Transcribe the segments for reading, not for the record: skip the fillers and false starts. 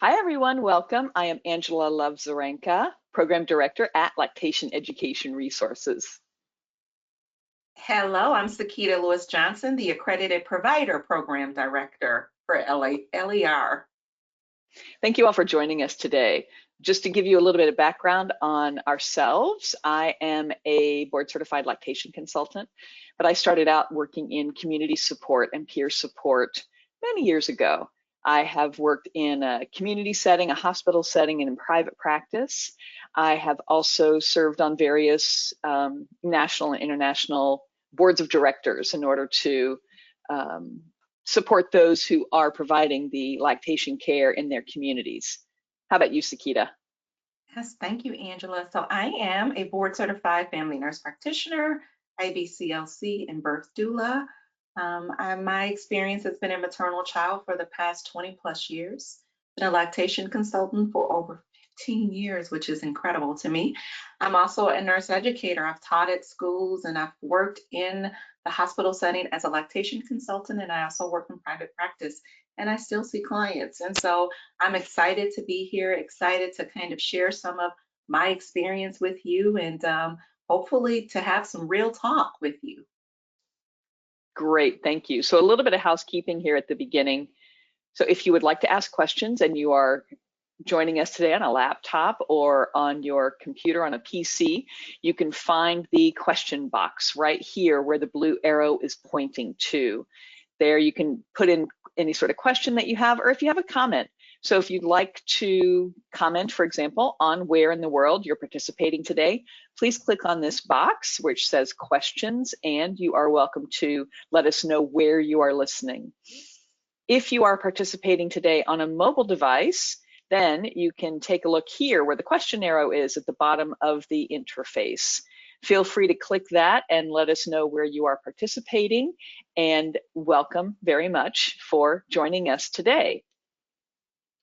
Hi everyone, welcome. I am Angela Love-Zaranka, Program Director at Lactation Education Resources. Hello, I'm Sekeita Lewis-Johnson, the Accredited Provider Program Director for LER. Thank you all for joining us today. Just to give you a little bit of background on ourselves, I am a board certified lactation consultant, but I started out working in community support and peer support many years ago. I have worked in a community setting, a hospital setting, and in private practice. I have also served on various national and international boards of directors in order to support those who are providing the lactation care in their communities. How about you, Sekeita? Yes, thank you, Angela. So I am a board certified family nurse practitioner, IBCLC, and birth doula. My experience has been in maternal child for the past 20 plus years. Been a lactation consultant for over 15 years, which is incredible to me. I'm also a nurse educator. I've taught at schools and I've worked in the hospital setting as a lactation consultant, and I also work in private practice, and I still see clients. And so I'm excited to be here, excited to kind of share some of my experience with you, and hopefully to have some real talk with you. Great, thank you. So a little bit of housekeeping here at the beginning. So if you would like to ask questions and you are joining us today on a laptop or on your computer on a PC, you can find the question box right here where the blue arrow is pointing to. There you can put in any sort of question that you have, or if you have a comment. So if you'd like to comment, for example, on where in the world you're participating today, please click on this box which says questions, and you are welcome to let us know where you are listening. If you are participating today on a mobile device, then you can take a look here where the question arrow is at the bottom of the interface. Feel free to click that and let us know where you are participating, and welcome very much for joining us today.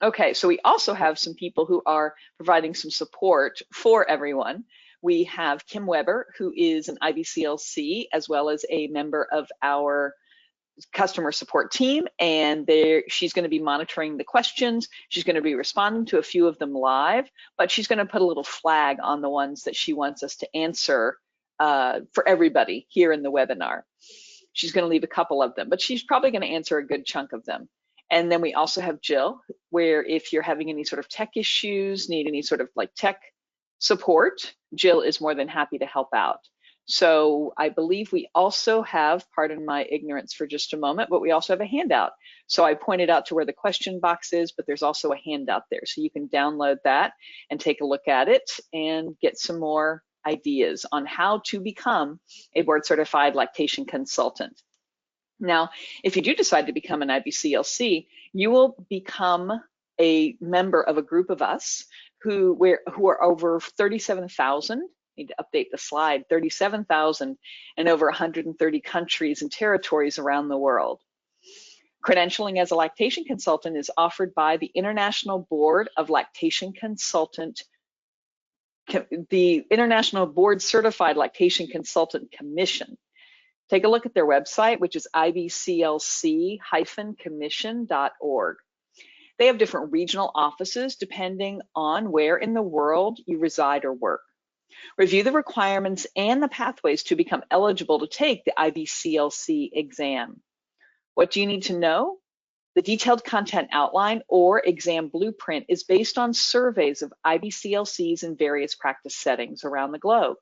Okay, so we also have some people who are providing some support for everyone. We have Kim Weber, who is an IBCLC as well as a member of our customer support team, and she's going to be monitoring the questions. She's going to be responding to a few of them live, but she's going to put a little flag on the ones that she wants us to answer for everybody here in the webinar. She's going to leave a couple of them, but she's probably going to answer a good chunk of them. And then we also have Jill, where if you're having any sort of tech issues, need any sort of like tech support, Jill is more than happy to help out. So I believe we also have, pardon my ignorance for just a moment, but we also have a handout. So I pointed out to where the question box is, but there's also a handout there. So you can download that and take a look at it and get some more ideas on how to become a board certified lactation consultant. Now, if you do decide to become an IBCLC, you will become a member of a group of us who are over 37,000. Need to update the slide, 37,000 in over 130 countries and territories around the world. Credentialing as a lactation consultant is offered by the International Board of Lactation Consultant, the International Board Certified Lactation Consultant Commission. Take a look at their website, which is IBCLC-commission.org. They have different regional offices depending on where in the world you reside or work. Review the requirements and the pathways to become eligible to take the IBCLC exam. What do you need to know? The detailed content outline or exam blueprint is based on surveys of IBCLCs in various practice settings around the globe.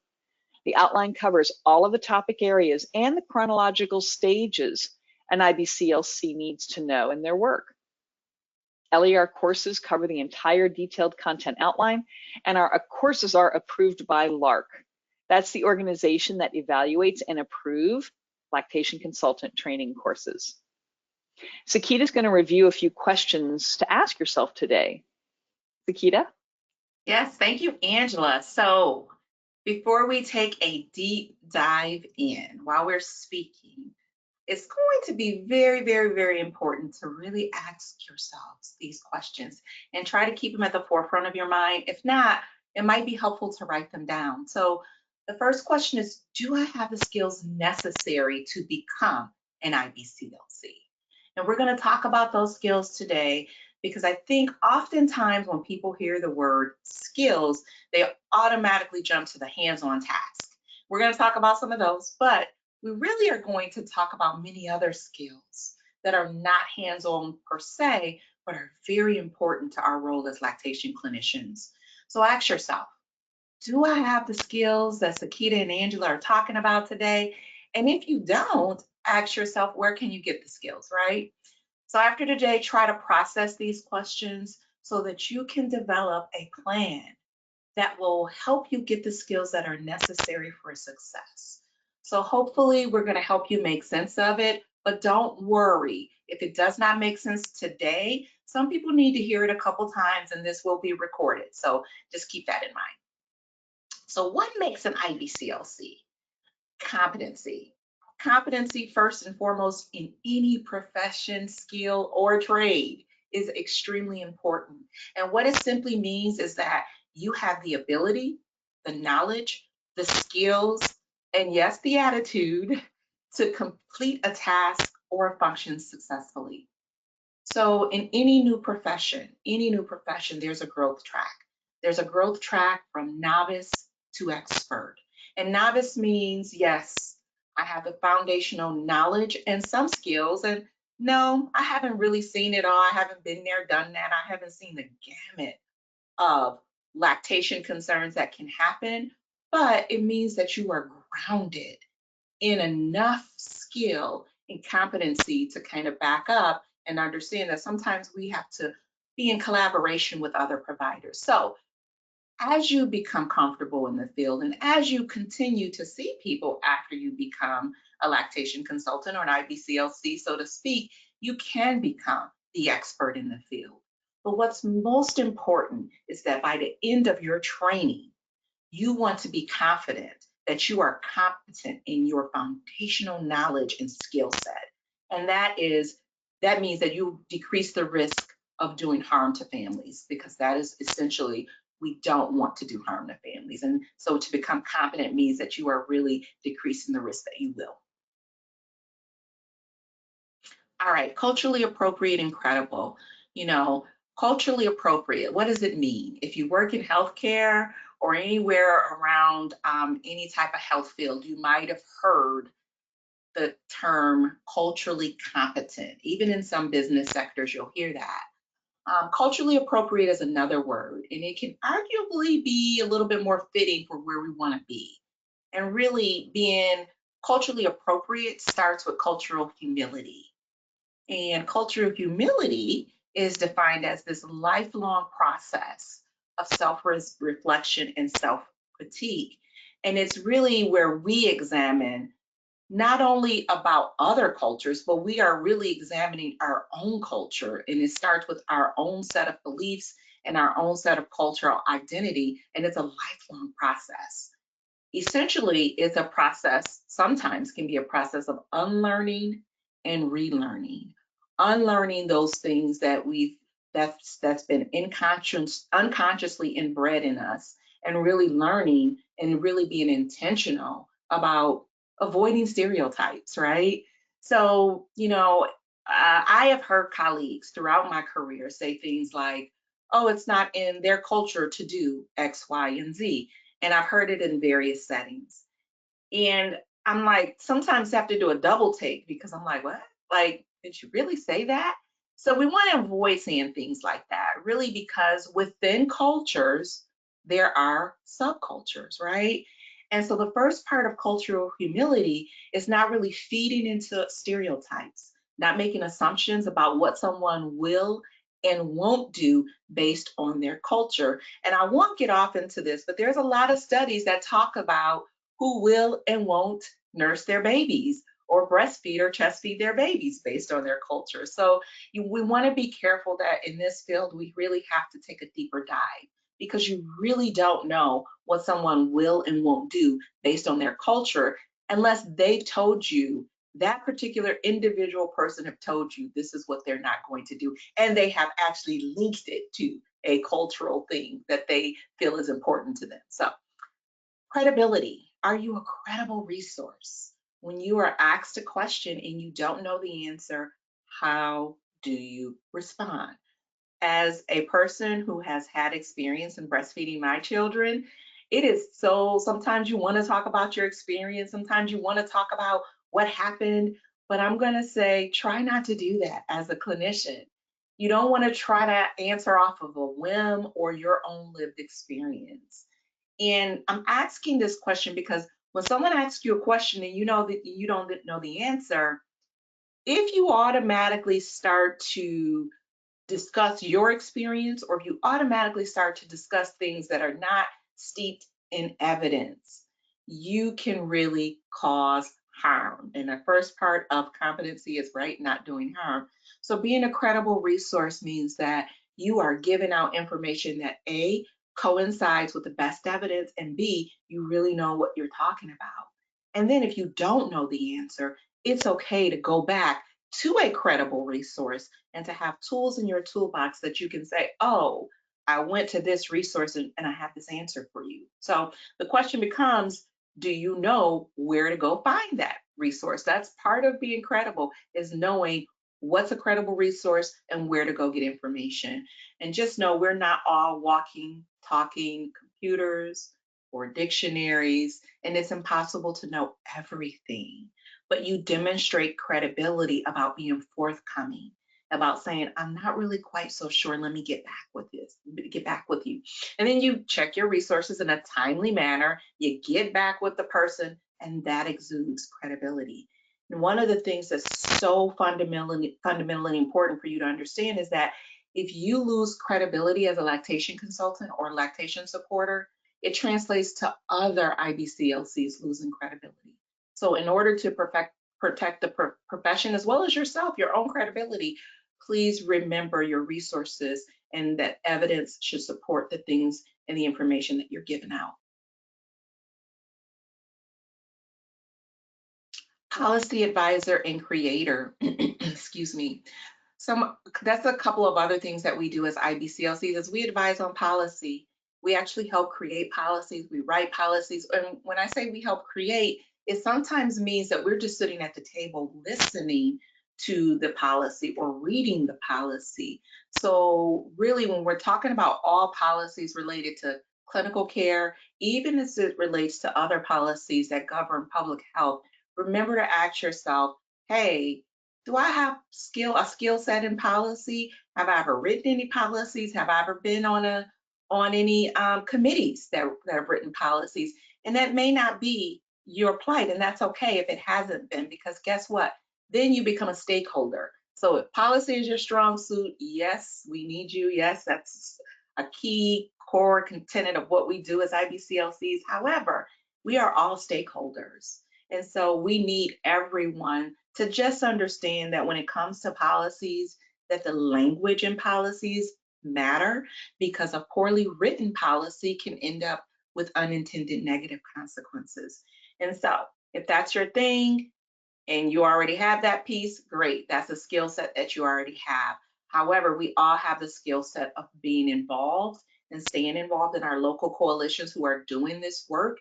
The outline covers all of the topic areas and the chronological stages an IBCLC needs to know in their work. LER courses cover the entire detailed content outline, and our courses are approved by LARC. That's the organization that evaluates and approves lactation consultant training courses. Sekeita is going to review a few questions to ask yourself today. Sekeita? Yes, thank you, Angela. So before we take a deep dive in while we're speaking, it's going to be very, very, very important to really ask yourselves these questions and try to keep them at the forefront of your mind. If not, it might be helpful to write them down. So the first question is, do I have the skills necessary to become an IBCLC? And we're going to talk about those skills today because I think oftentimes when people hear the word skills, they automatically jump to the hands-on task. We're going to talk about some of those, but we really are going to talk about many other skills that are not hands-on per se, but are very important to our role as lactation clinicians. So ask yourself, do I have the skills that Sekeita and Angela are talking about today? And if you don't, ask yourself, where can you get the skills, right? So after today, try to process these questions so that you can develop a plan that will help you get the skills that are necessary for success. So hopefully we're going to help you make sense of it, but don't worry if it does not make sense today. Some people need to hear it a couple times and this will be recorded. So just keep that in mind. So what makes an IBCLC? Competency. Competency, first and foremost, in any profession, skill, or trade is extremely important. And what it simply means is that you have the ability, the knowledge, the skills, and yes, the attitude to complete a task or a function successfully. So in any new profession, there's a growth track. There's a growth track from novice to expert. And novice means, yes, I have the foundational knowledge and some skills. And no, I haven't really seen it all. I haven't been there, done that. I haven't seen the gamut of lactation concerns that can happen. But it means that you are grounded in enough skill and competency to kind of back up and understand that sometimes we have to be in collaboration with other providers. So as you become comfortable in the field and as you continue to see people after you become a lactation consultant or an IBCLC, so to speak, you can become the expert in the field. But what's most important is that by the end of your training, you want to be confident that you are competent in your foundational knowledge and skill set. And that means that you decrease the risk of doing harm to families, because that is essentially, we don't want to do harm to families. And so to become competent means that you are really decreasing the risk that you will. All right, culturally appropriate and credible. Culturally appropriate, what does it mean? If you work in healthcare or anywhere around any type of health field, you might have heard the term culturally competent. Even in some business sectors, you'll hear that. Culturally appropriate is another word, and it can arguably be a little bit more fitting for where we want to be. And really being culturally appropriate starts with cultural humility. And cultural humility is defined as this lifelong process of self-reflection and self-critique. And it's really where we examine not only about other cultures, but we are really examining our own culture. And it starts with our own set of beliefs and our own set of cultural identity. And it's a lifelong process. Essentially, it's a process, sometimes can be a process of unlearning and relearning. Unlearning those things that that's been unconsciously inbred in us, and really learning and really being intentional about avoiding stereotypes, right? So, I have heard colleagues throughout my career say things like, oh, it's not in their culture to do X, Y, and Z. And I've heard it in various settings. And I'm like, sometimes I have to do a double take, because I'm like, what? Like, did you really say that? So we want to avoid saying things like that, really, because within cultures, there are subcultures, right? And so the first part of cultural humility is not really feeding into stereotypes, not making assumptions about what someone will and won't do based on their culture. And I won't get off into this, but there's a lot of studies that talk about who will and won't nurse their babies or breastfeed or chest feed their babies based on their culture. So we want to be careful that in this field, we really have to take a deeper dive, because you really don't know what someone will and won't do based on their culture unless they've told you, that particular individual person have told you this is what they're not going to do, and they have actually linked it to a cultural thing that they feel is important to them. So credibility. Are you a credible resource? When you are asked a question and you don't know the answer, how do you respond? as a person who has had experience in breastfeeding my children, it is so, sometimes you want to talk about your experience, sometimes you want to talk about what happened, but I'm going to say try not to do that as a clinician. You don't want to try to answer off of a whim or your own lived experience. And I'm asking this question because when someone asks you a question and you know that you don't know the answer, if you automatically start to discuss your experience, or if you automatically start to discuss things that are not steeped in evidence, you can really cause harm. And the first part of competency is right, not doing harm. So being a credible resource means that you are giving out information that A, coincides with the best evidence, and B, you really know what you're talking about. And then if you don't know the answer, it's okay to go back to a credible resource and to have tools in your toolbox that you can say, oh, I went to this resource and I have this answer for you. So the question becomes, do you know where to go find that resource? That's part of being credible, is knowing what's a credible resource and where to go get information. And just know we're not all walking, talking computers or dictionaries, and it's impossible to know everything. But you demonstrate credibility about being forthcoming, about saying, I'm not really quite so sure, let me get back with you. And then you check your resources in a timely manner, you get back with the person, and that exudes credibility. And one of the things that's so fundamentally important for you to understand is that if you lose credibility as a lactation consultant or lactation supporter, it translates to other IBCLCs losing credibility. So in order to protect the profession as well as yourself, your own credibility, please remember your resources, and that evidence should support the things and the information that you're giving out. Policy advisor and creator, excuse me. That's a couple of other things that we do as IBCLCs. As we advise on policy, we actually help create policies, we write policies. And when I say we help create, it sometimes means that we're just sitting at the table listening to the policy or reading the policy. So really, when we're talking about all policies related to clinical care, even as it relates to other policies that govern public health, remember to ask yourself, hey, do I have a skill set in policy? Have I ever written any policies? Have I ever been on any committees that have written policies? And that may not be your plight, and that's okay if it hasn't been, because guess what? Then you become a stakeholder. So if policy is your strong suit, yes, we need you. Yes, that's a key core tenet of what we do as IBCLCs. However, we are all stakeholders. And so we need everyone to just understand that when it comes to policies, that the language in policies matter, because a poorly written policy can end up with unintended negative consequences. And so if that's your thing and you already have that piece, great. That's a skill set that you already have. However, we all have the skill set of being involved and staying involved in our local coalitions who are doing this work.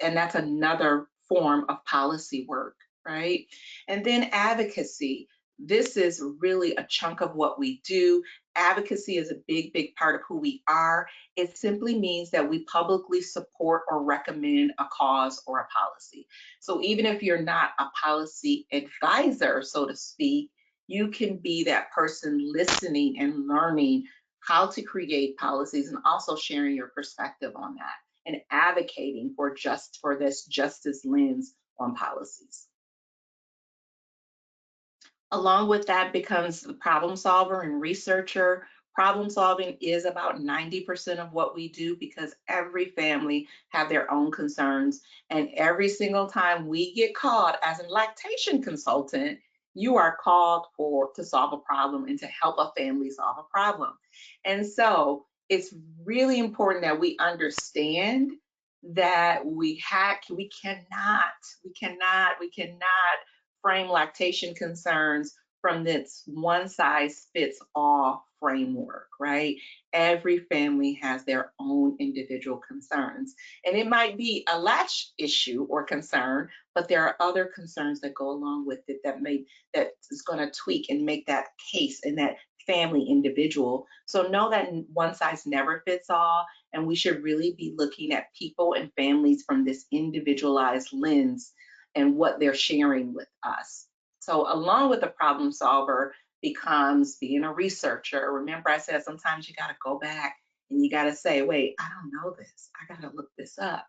And that's another form of policy work, right? And then advocacy. This is really a chunk of what we do. Advocacy is a big, big part of who we are. It simply means that we publicly support or recommend a cause or a policy. So even if you're not a policy advisor, so to speak, you can be that person listening and learning how to create policies, and also sharing your perspective on that, and advocating for this justice lens on policies. Along with that becomes the problem solver and researcher. Problem solving is about 90% of what we do, because every family have their own concerns. And every single time we get called as a lactation consultant, you are called to solve a problem and to help a family solve a problem. And so it's really important that we understand that we cannot frame lactation concerns from this one size fits all framework, right? Every family has their own individual concerns. And it might be a latch issue or concern, but there are other concerns that go along with it that is going to tweak and make that case and that family individual. So know that one size never fits all, and we should really be looking at people and families from this individualized lens and what they're sharing with us. So along with the problem solver becomes being a researcher. Remember I said sometimes you got to go back and you got to say, wait, I don't know this. I got to look this up.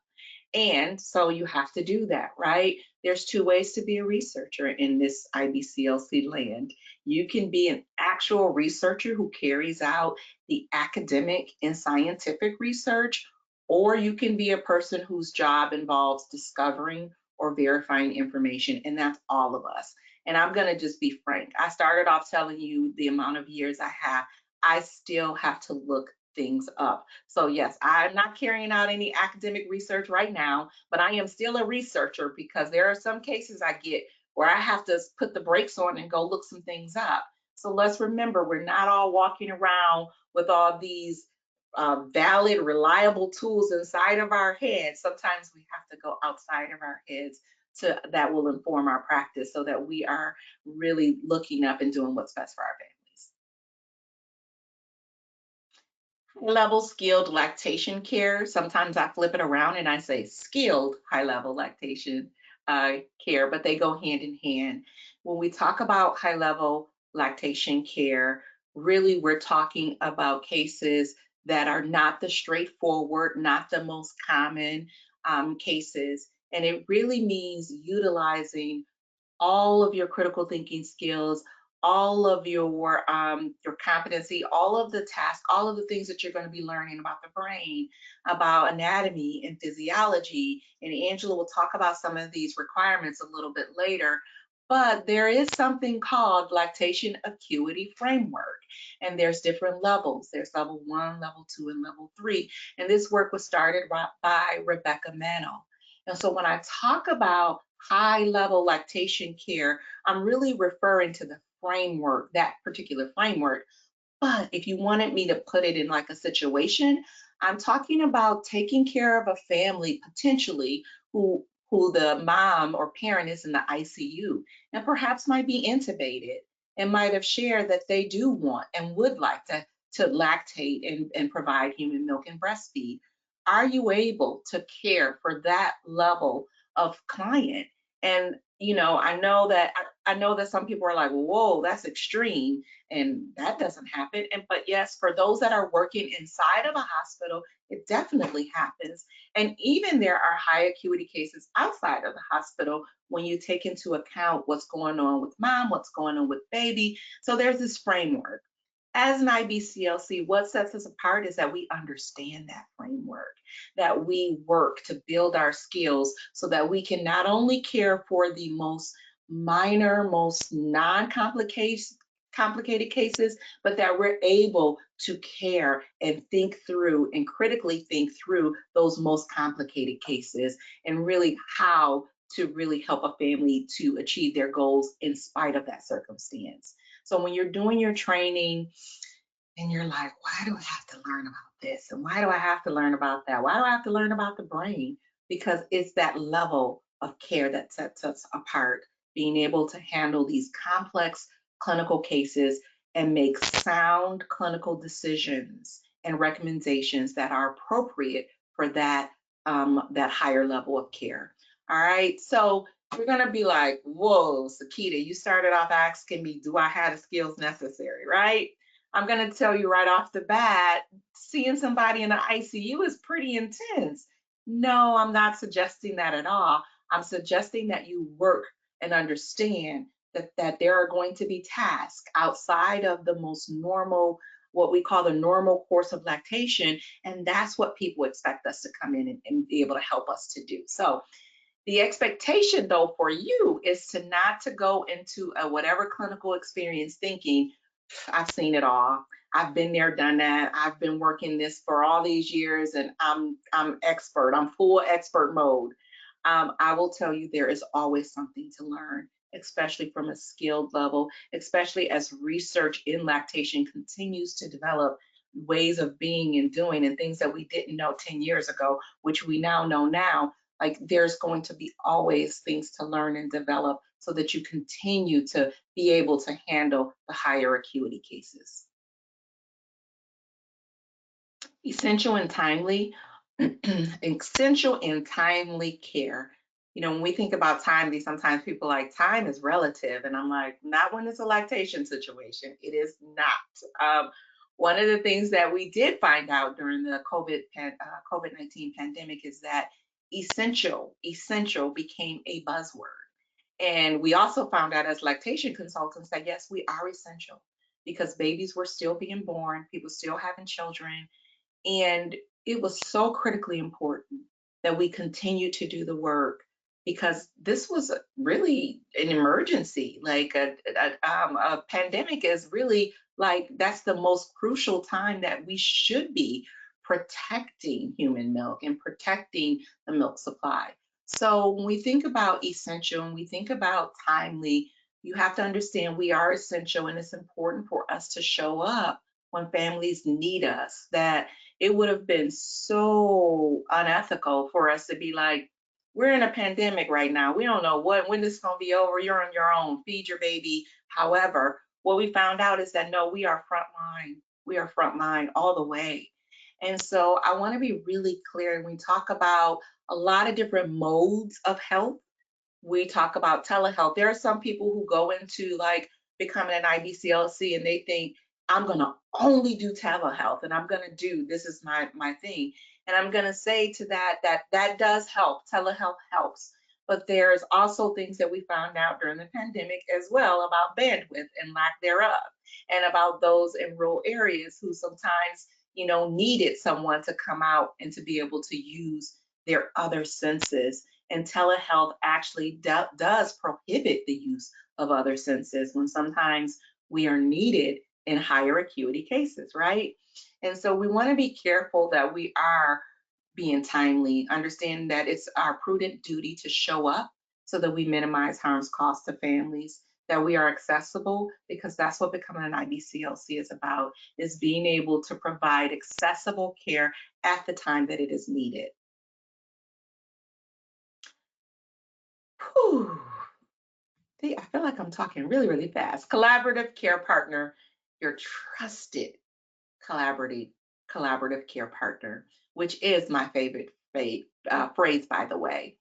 And so you have to do that, right? There's two ways to be a researcher in this IBCLC land. You can be an actual researcher who carries out the academic and scientific research, or you can be a person whose job involves discovering or verifying information, and that's all of us. And I'm gonna just be frank. I started off telling you the amount of years I have. I still have to look things up. So yes, I'm not carrying out any academic research right now, but I am still a researcher because there are some cases I get where I have to put the brakes on and go look some things up. So let's remember, we're not all walking around with all these valid, reliable tools inside of our heads. Sometimes we have to go outside of our heads that will inform our practice so that we are really looking up and doing what's best for our families. High-level skilled lactation care. Sometimes I flip it around and I say skilled high-level lactation care, but they go hand in hand. When we talk about high-level lactation care, really we're talking about cases that are not the straightforward, not the most common cases. And it really means utilizing all of your critical thinking skills, all of your competency, all of the tasks, all of the things that you're going to be learning about the brain, about anatomy and physiology. And Angela will talk about some of these requirements a little bit later. But there is something called lactation acuity framework, and there's different levels. There's level 1, level 2, and level 3. And this work was started by Rebecca Mano. And so when I talk about high-level lactation care, I'm really referring to the framework, that particular framework. But if you wanted me to put it in like a situation, I'm talking about taking care of a family potentially who the mom or parent is in the ICU and perhaps might be intubated and might have shared that they do want and would like to lactate and provide human milk and breastfeed. Are you able to care for that level of client? And I know that some people are like, whoa, that's extreme, and that doesn't happen. But yes, for those that are working inside of a hospital, it definitely happens. And even there are high acuity cases outside of the hospital when you take into account what's going on with mom, what's going on with baby. So there's this framework. As an IBCLC, what sets us apart is that we understand that framework, that we work to build our skills so that we can not only care for the most minor, most complicated cases, but that we're able to care and think through and critically think through those most complicated cases and really how to really help a family to achieve their goals in spite of that circumstance. So when you're doing your training and you're like, why do I have to learn about this? And why do I have to learn about that? Why do I have to learn about the brain? Because it's that level of care that sets us apart, being able to handle these complex clinical cases and make sound clinical decisions and recommendations that are appropriate for that higher level of care. All right, so we're gonna be like, whoa, Sekeita, you started off asking me, do I have the skills necessary, right? I'm gonna tell you right off the bat, seeing somebody in the ICU is pretty intense. No, I'm not suggesting that at all. I'm suggesting that you work and understand that there are going to be tasks outside of the most normal, what we call the normal course of lactation, and that's what people expect us to come in and be able to help us to do. So the expectation though for you is to not to go into a whatever clinical experience thinking, I've seen it all. I've been there, done that. I've been working this for all these years and I'm expert. I'm full expert mode. I will tell you there is always something to learn, especially from a skilled level, especially as research in lactation continues to develop ways of being and doing and things that we didn't know 10 years ago, which we now know now. Like there's going to be always things to learn and develop. so that you continue to be able to handle the higher acuity cases. Essential and timely, essential and timely care. You know, when we think about timely, sometimes people are like, time is relative. And I'm like, not when it's a lactation situation. It is not. One of the things that we did find out during the COVID-19 pandemic is that essential became a buzzword. And we also found out as lactation consultants that yes, we are essential because babies were still being born, people still having children, and it was so critically important that we continue to do the work because this was really an emergency. Like a pandemic is really like that's the most crucial time that we should be protecting human milk and protecting the milk supply. So when we think about essential and we think about timely, you have to understand we are essential and it's important for us to show up when families need us. That it would have been so unethical for us to be like, we're in a pandemic right now. We don't know when this is going to be over. You're on your own. Feed your baby. However, what we found out is that no, we are frontline. We are frontline all the way. And so I want to be really clear. When we talk about a lot of different modes of health, we talk about telehealth. There are some people who go into like becoming an IBCLC and they think, I'm going to only do telehealth and I'm going to do, this is my thing. And I'm going to say to that does help. Telehealth helps. But there's also things that we found out during the pandemic as well about bandwidth and lack thereof, and about those in rural areas who sometimes, you know, needed someone to come out and to be able to use their other senses. And telehealth actually does prohibit the use of other senses when sometimes we are needed in higher acuity cases, right? And so we want to be careful that we are being timely, understand that it's our prudent duty to show up so that we minimize harm's cost to families, that we are accessible, because that's what becoming an IBCLC is about, is being able to provide accessible care at the time that it is needed. Whew. See, I feel like I'm talking really, really fast. Collaborative care partner, your trusted collaborative care partner, which is my favorite phrase, by the way.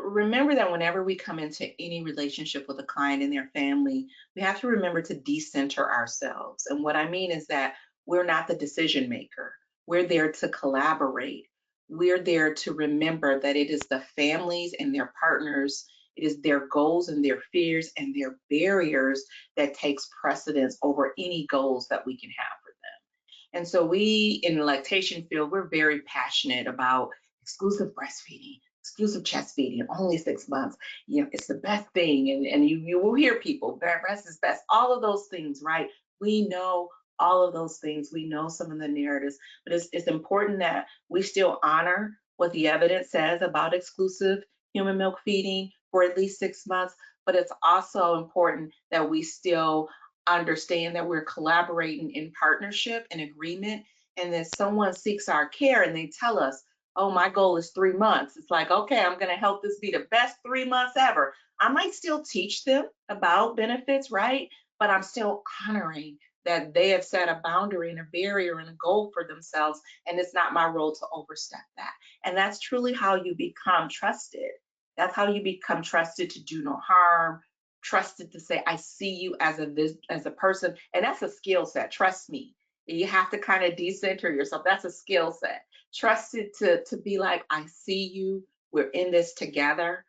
Remember that whenever we come into any relationship with a client and their family, we have to remember to decenter ourselves. And what I mean is that we're not the decision maker. We're there to collaborate. We're there to remember that it is the families and their partners, it is their goals and their fears and their barriers that takes precedence over any goals that we can have for them. And so we in the lactation field, we're very passionate about exclusive breastfeeding, exclusive chest feeding, only 6 months. You know, it's the best thing. And you will hear people, breast is best, all of those things, right? We know all of those things. We know some of the narratives, but it's important that we still honor what the evidence says about exclusive human milk feeding for at least 6 months. But it's also important that we still understand that we're collaborating in partnership and agreement, and that someone seeks our care and they tell us, oh, my goal is 3 months. It's like, okay, I'm going to help this be the best 3 months ever. I might still teach them about benefits, right? But I'm still honoring that they have set a boundary and a barrier and a goal for themselves, and it's not my role to overstep that. And that's truly how you become trusted. That's how you become trusted to do no harm, trusted to say, I see you as a person, and that's a skill set. Trust me. You have to kind of decenter yourself. That's a skill set. Trusted to be like, I see you. We're in this together.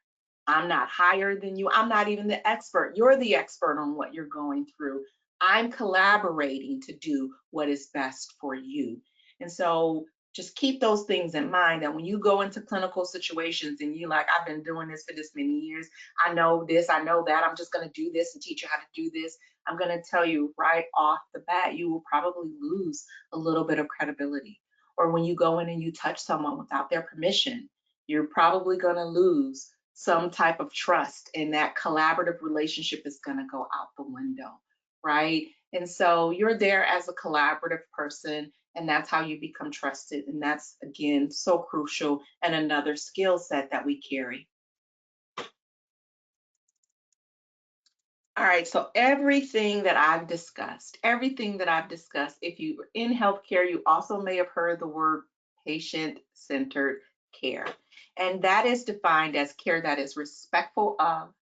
I'm not higher than you. I'm not even the expert. You're the expert on what you're going through. I'm collaborating to do what is best for you. And so just keep those things in mind, that when you go into clinical situations and you like, I've been doing this for this many years, I know this, I know that, I'm just going to do this and teach you how to do this. I'm going to tell you right off the bat, you will probably lose a little bit of credibility. Or when you go in and you touch someone without their permission, you're probably going to lose some type of trust, and that collaborative relationship is going to go out the window, right? And so you're there as a collaborative person, and that's how you become trusted. And that's, again, so crucial, and another skill set that we carry. All right, so everything that I've discussed, if you're in healthcare, you also may have heard the word patient-centered care. And that is defined as care that is respectful of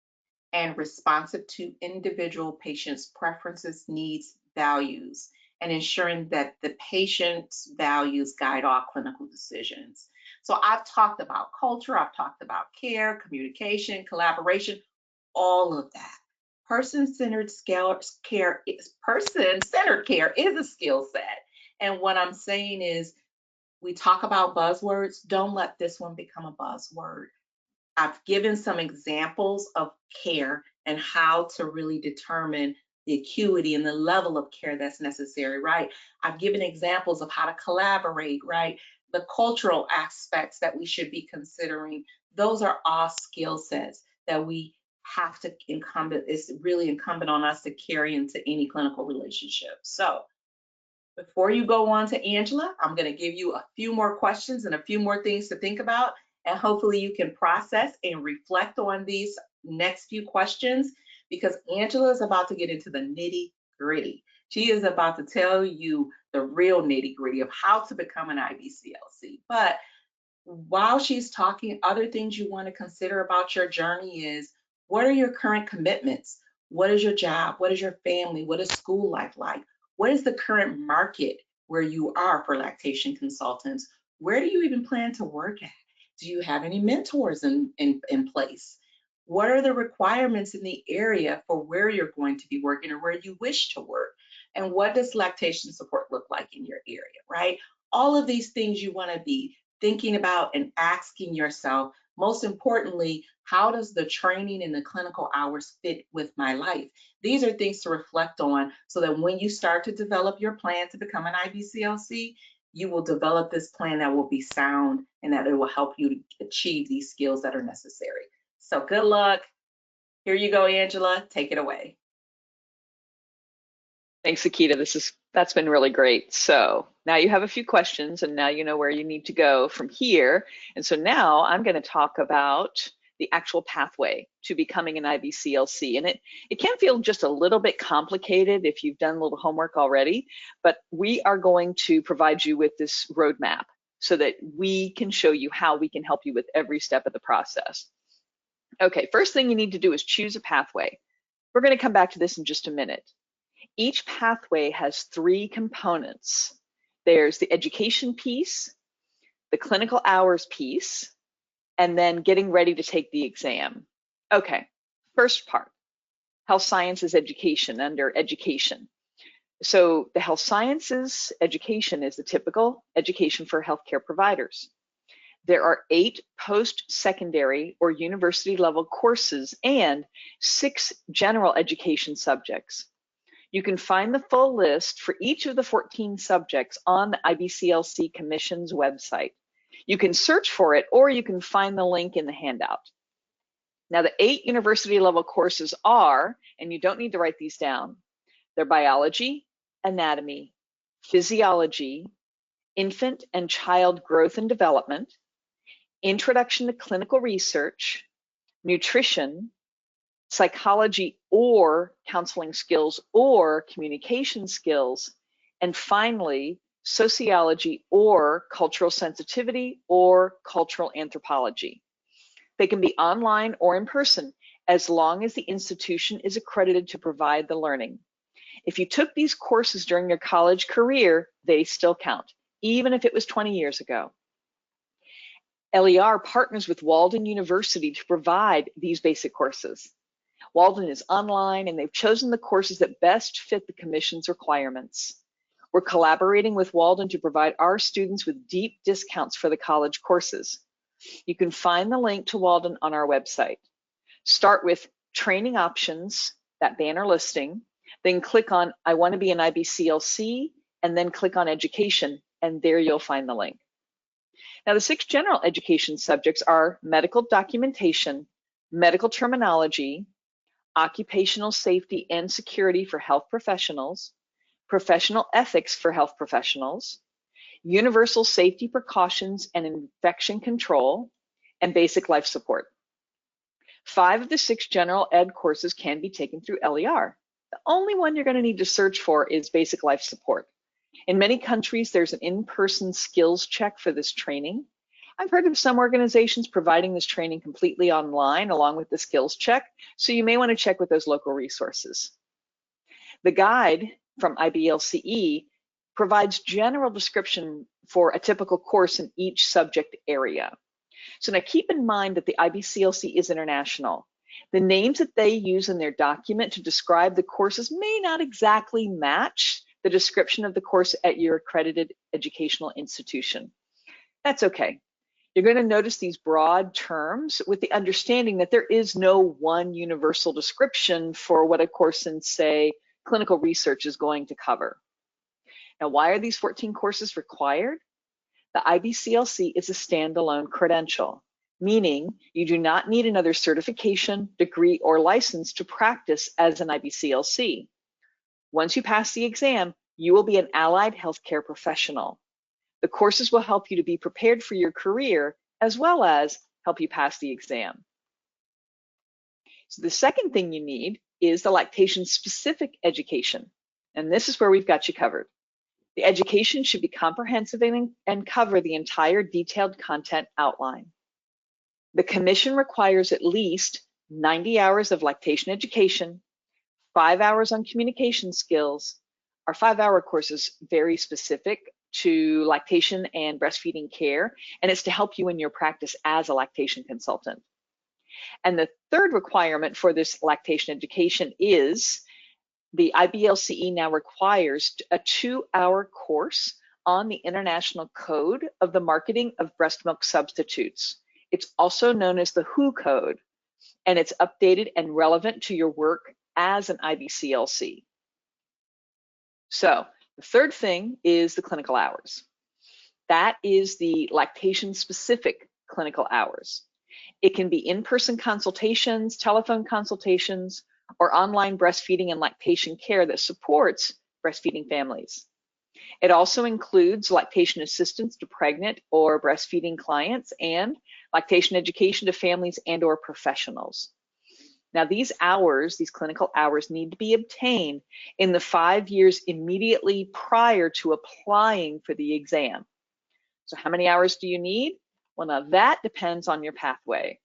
and responsive to individual patients' preferences, needs, values, and ensuring that the patient's values guide all clinical decisions. So I've talked about culture, I've talked about care, communication, collaboration, all of that. Person-centered care is a skill set. And what I'm saying is, we talk about buzzwords, don't let this one become a buzzword. I've given some examples of care and how to really determine the acuity and the level of care that's necessary, right? I've given examples of how to collaborate, right? The cultural aspects that we should be considering. Those are all skill sets that we have to it's really incumbent on us to carry into any clinical relationship. So before you go on to Angela, I'm going to give you a few more questions and a few more things to think about, and hopefully you can process and reflect on these next few questions, because Angela is about to get into the nitty gritty. She is about to tell you the real nitty gritty of how to become an IBCLC. But while she's talking, other things you want to consider about your journey is, what are your current commitments? What is your job? What is your family? What is school life like? What is the current market where you are for lactation consultants? Where do you even plan to work at? Do you have any mentors in place? What are the requirements in the area for where you're going to be working or where you wish to work? And what does lactation support look like in your area, right? All of these things you want to be thinking about and asking yourself. Most importantly, how does the training and the clinical hours fit with my life? These are things to reflect on, so that when you start to develop your plan to become an IBCLC, you will develop this plan that will be sound and that it will help you to achieve these skills that are necessary. So good luck. Here you go, Angela. Take it away. Thanks, Sekeita. That's been really great. So now you have a few questions, and now you know where you need to go from here. And so now I'm going to talk about the actual pathway to becoming an IBCLC. And it can feel just a little bit complicated if you've done a little homework already, but we are going to provide you with this roadmap so that we can show you how we can help you with every step of the process. Okay, first thing you need to do is choose a pathway. We're going to come back to this in just a minute. Each pathway has three components. There's the education piece, the clinical hours piece, and then getting ready to take the exam. Okay, first part, health sciences education under education. So the health sciences education is the typical education for healthcare providers. There are 8 post-secondary or university level courses and 6 general education subjects. You can find the full list for each of the 14 subjects on the IBCLC Commission's website. You can search for it, or you can find the link in the handout. Now, the 8 university level courses are, and you don't need to write these down, they're biology, anatomy, physiology, infant and child growth and development, introduction to clinical research, nutrition, psychology or counseling skills or communication skills, and finally, sociology or cultural sensitivity or cultural anthropology. They can be online or in person, as long as the institution is accredited to provide the learning. If you took these courses during your college career, they still count, even if it was 20 years ago. LER partners with Walden University to provide these basic courses. Walden is online, and they've chosen the courses that best fit the Commission's requirements. We're collaborating with Walden to provide our students with deep discounts for the college courses. You can find the link to Walden on our website. Start with training options, that banner listing, then click on I want to be an IBCLC, and then click on education, and there you'll find the link. Now, the 6 general education subjects are medical documentation, medical terminology, occupational safety and security for health professionals, professional ethics for health professionals, universal safety precautions and infection control, and basic life support. 5 of the 6 general ed courses can be taken through LER. The only one you're going to need to search for is basic life support. In many countries, there's an in-person skills check for this training. I've heard of some organizations providing this training completely online along with the skills check, so you may want to check with those local resources. The guide from IBCLC provides general description for a typical course in each subject area. So now keep in mind that the IBCLC is international. The names that they use in their document to describe the courses may not exactly match the description of the course at your accredited educational institution. That's okay. You're going to notice these broad terms with the understanding that there is no one universal description for what a course in, say, clinical research is going to cover. Now, why are these 14 courses required? The IBCLC is a standalone credential, meaning you do not need another certification, degree, or license to practice as an IBCLC. Once you pass the exam, you will be an allied healthcare professional. The courses will help you to be prepared for your career as well as help you pass the exam. So the second thing you need is the lactation-specific education, and this is where we've got you covered. The education should be comprehensive and cover the entire detailed content outline. The commission requires at least 90 hours of lactation education, 5 hours on communication skills. Our 5-hour course is very specific to lactation and breastfeeding care, and it's to help you in your practice as a lactation consultant. And the third requirement for this lactation education is the IBCLC now requires a 2-hour course on the International Code of the Marketing of Breast Milk Substitutes. It's also known as the WHO code, and it's updated and relevant to your work as an IBCLC. So the third thing is the clinical hours. That is the lactation-specific clinical hours. It can be in-person consultations, telephone consultations, or online breastfeeding and lactation care that supports breastfeeding families. It also includes lactation assistance to pregnant or breastfeeding clients and lactation education to families and/or professionals. Now, these hours, these clinical hours, need to be obtained in the 5 years immediately prior to applying for the exam. So how many hours do you need? Well, now that depends on your pathway.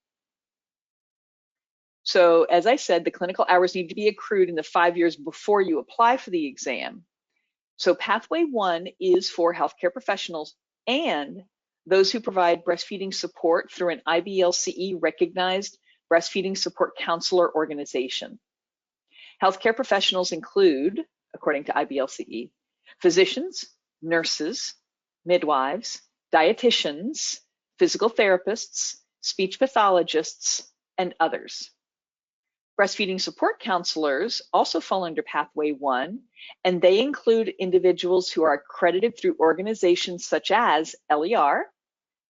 So as I said, the clinical hours need to be accrued in the 5 years before you apply for the exam. So pathway 1 is for healthcare professionals and those who provide breastfeeding support through an IBCLC recognized breastfeeding support counselor organization. Healthcare professionals include, according to IBCLC, physicians, nurses, midwives, dietitians, physical therapists, speech pathologists, and others. Breastfeeding support counselors also fall under pathway 1, and they include individuals who are accredited through organizations such as LER,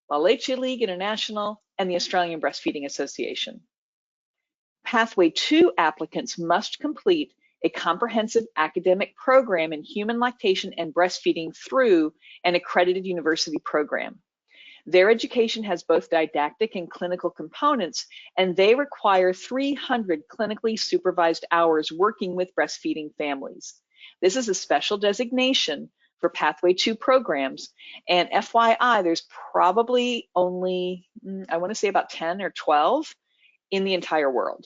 La Leche League International, and the Australian Breastfeeding Association. Pathway 2 applicants must complete a comprehensive academic program in human lactation and breastfeeding through an accredited university program. Their education has both didactic and clinical components, and they require 300 clinically supervised hours working with breastfeeding families. This is a special designation for Pathway 2 programs, and FYI, there's probably only, I want to say about 10 or 12 in the entire world.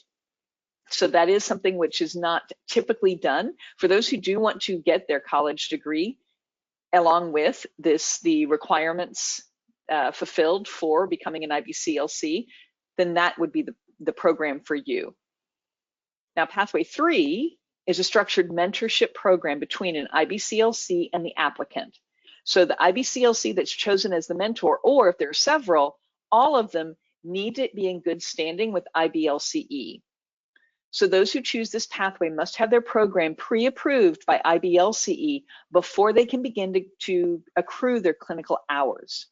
So that is something which is not typically done. For those who do want to get their college degree, along with this, the requirements fulfilled for becoming an IBCLC, then that would be the program for you. Now, Pathway 3 is a structured mentorship program between an IBCLC and the applicant. So the IBCLC that's chosen as the mentor, or if there are several, all of them need to be in good standing with IBCLC. So those who choose this pathway must have their program pre-approved by IBCLC before they can begin to accrue their clinical hours.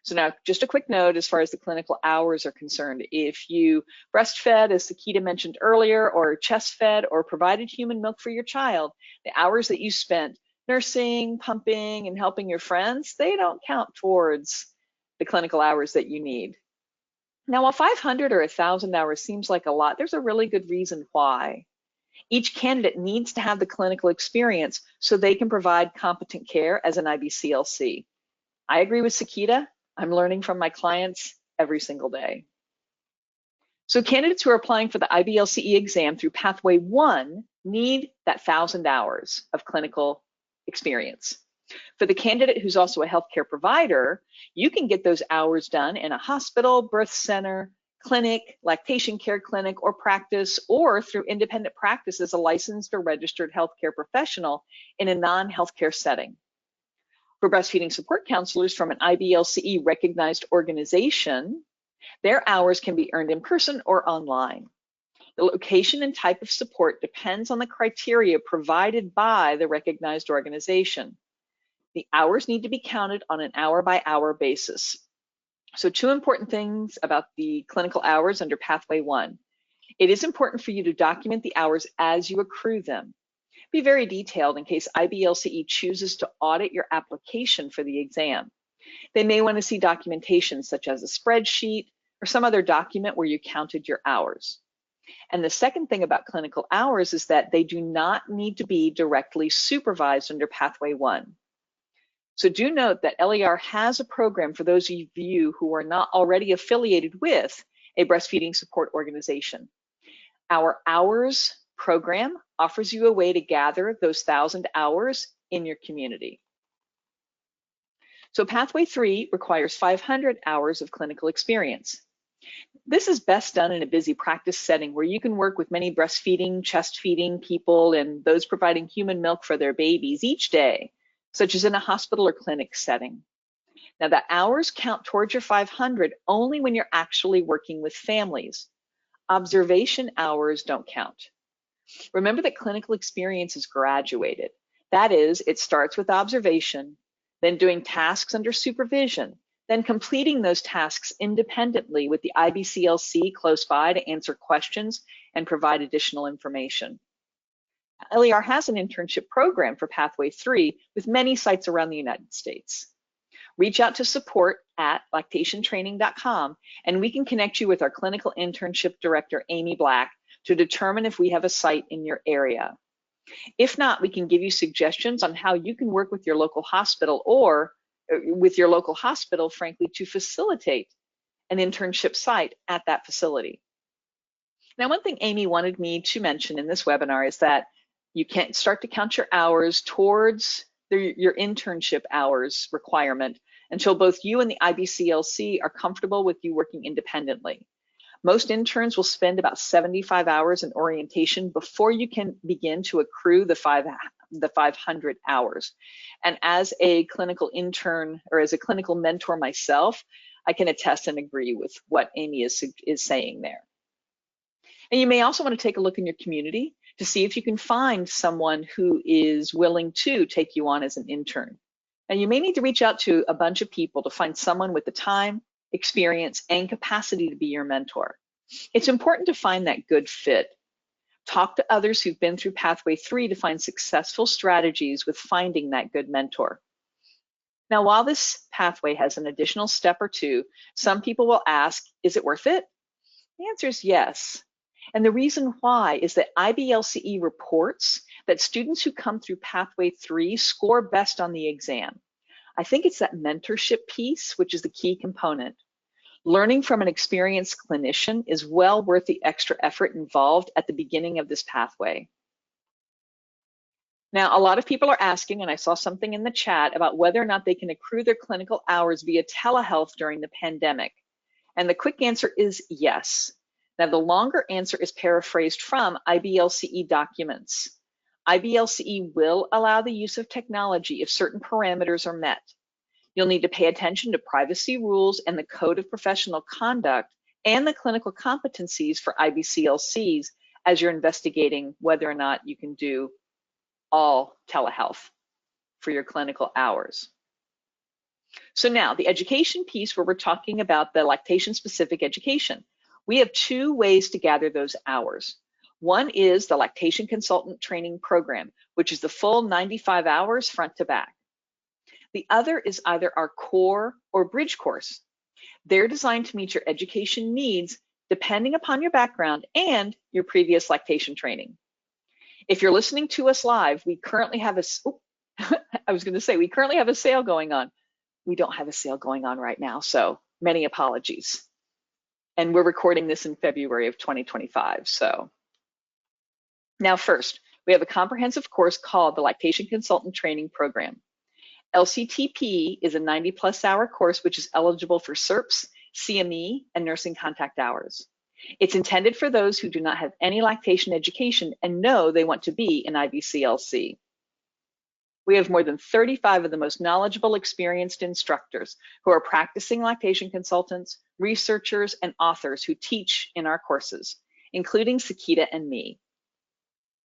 So now, just a quick note as far as the clinical hours are concerned. If you breastfed, as Sekeita mentioned earlier, or chest fed or provided human milk for your child, the hours that you spent nursing, pumping, and helping your friends, they don't count towards the clinical hours that you need. Now, while 500 or 1,000 hours seems like a lot, there's a really good reason why. Each candidate needs to have the clinical experience so they can provide competent care as an IBCLC. I agree with Sekeita. I'm learning from my clients every single day. So candidates who are applying for the IBLCE exam through Pathway 1 need that 1,000 hours of clinical experience. For the candidate who's also a healthcare provider, you can get those hours done in a hospital, birth center, clinic, lactation care clinic, or practice, or through independent practice as a licensed or registered healthcare professional in a non-healthcare setting. For breastfeeding support counselors from an IBLCE recognized organization, their hours can be earned in person or online. The location and type of support depends on the criteria provided by the recognized organization. The hours need to be counted on an hour-by-hour basis. So 2 important things about the clinical hours under Pathway 1. It is important for you to document the hours as you accrue them. Be very detailed in case IBLCE chooses to audit your application for the exam. They may want to see documentation such as a spreadsheet or some other document where you counted your hours. And the second thing about clinical hours is that they do not need to be directly supervised under Pathway 1. So do note that LER has a program for those of you who are not already affiliated with a breastfeeding support organization. Our hours program offers you a way to gather those 1,000 hours in your community. So Pathway 3 requires 500 hours of clinical experience. This is best done in a busy practice setting where you can work with many breastfeeding, chest feeding people and those providing human milk for their babies each day, such as in a hospital or clinic setting. Now, the hours count towards your 500 only when you're actually working with families. Observation hours don't count. Remember that clinical experience is graduated. That is, it starts with observation, then doing tasks under supervision, then completing those tasks independently with the IBCLC close by to answer questions and provide additional information. LER has an internship program for Pathway 3 with many sites around the United States. Reach out to support@lactationtraining.com and we can connect you with our clinical internship director, Amy Black, to determine if we have a site in your area. If not, we can give you suggestions on how you can work with your local hospital or frankly, to facilitate an internship site at that facility. Now, one thing Amy wanted me to mention in this webinar is that you can't start to count your hours towards your internship hours requirement until both you and the IBCLC are comfortable with you working independently. Most interns will spend about 75 hours in orientation before you can begin to accrue the 500 hours. And as a clinical intern or as a clinical mentor myself, I can attest and agree with what Amy is saying there. And you may also want to take a look in your community to see if you can find someone who is willing to take you on as an intern. And you may need to reach out to a bunch of people to find someone with the time, experience, and capacity to be your mentor. It's important to find that good fit. Talk to others who've been through Pathway 3 to find successful strategies with finding that good mentor. Now, while this pathway has an additional step or two, some people will ask, is it worth it? The answer is yes. And the reason why is that IBLCE reports that students who come through Pathway 3 score best on the exam. I think it's that mentorship piece, which is the key component. Learning from an experienced clinician is well worth the extra effort involved at the beginning of this pathway. Now, a lot of people are asking, and I saw something in the chat about whether or not they can accrue their clinical hours via telehealth during the pandemic. And the quick answer is yes. Now, the longer answer is paraphrased from IBLCE documents. IBLCE will allow the use of technology if certain parameters are met. You'll need to pay attention to privacy rules and the Code of Professional Conduct and the clinical competencies for IBCLCs as you're investigating whether or not you can do all telehealth for your clinical hours. So now the education piece where we're talking about the lactation-specific education. We have two ways to gather those hours. One is the Lactation Consultant Training Program, which is the full 95 hours front to back. The other is either our core or bridge course. They're designed to meet your education needs depending upon your background and your previous lactation training. If you're listening to us live, we currently have we currently have a sale going on. We don't have a sale going on right now, so many apologies. And we're recording this in February of 2025. So now first, we have a comprehensive course called the Lactation Consultant Training Program. LCTP is a 90+ hour course which is eligible for CERPS, CME, and nursing contact hours. It's intended for those who do not have any lactation education and know they want to be an IBCLC. We have more than 35 of the most knowledgeable, experienced instructors who are practicing lactation consultants, researchers, and authors who teach in our courses, including Sekeita and me.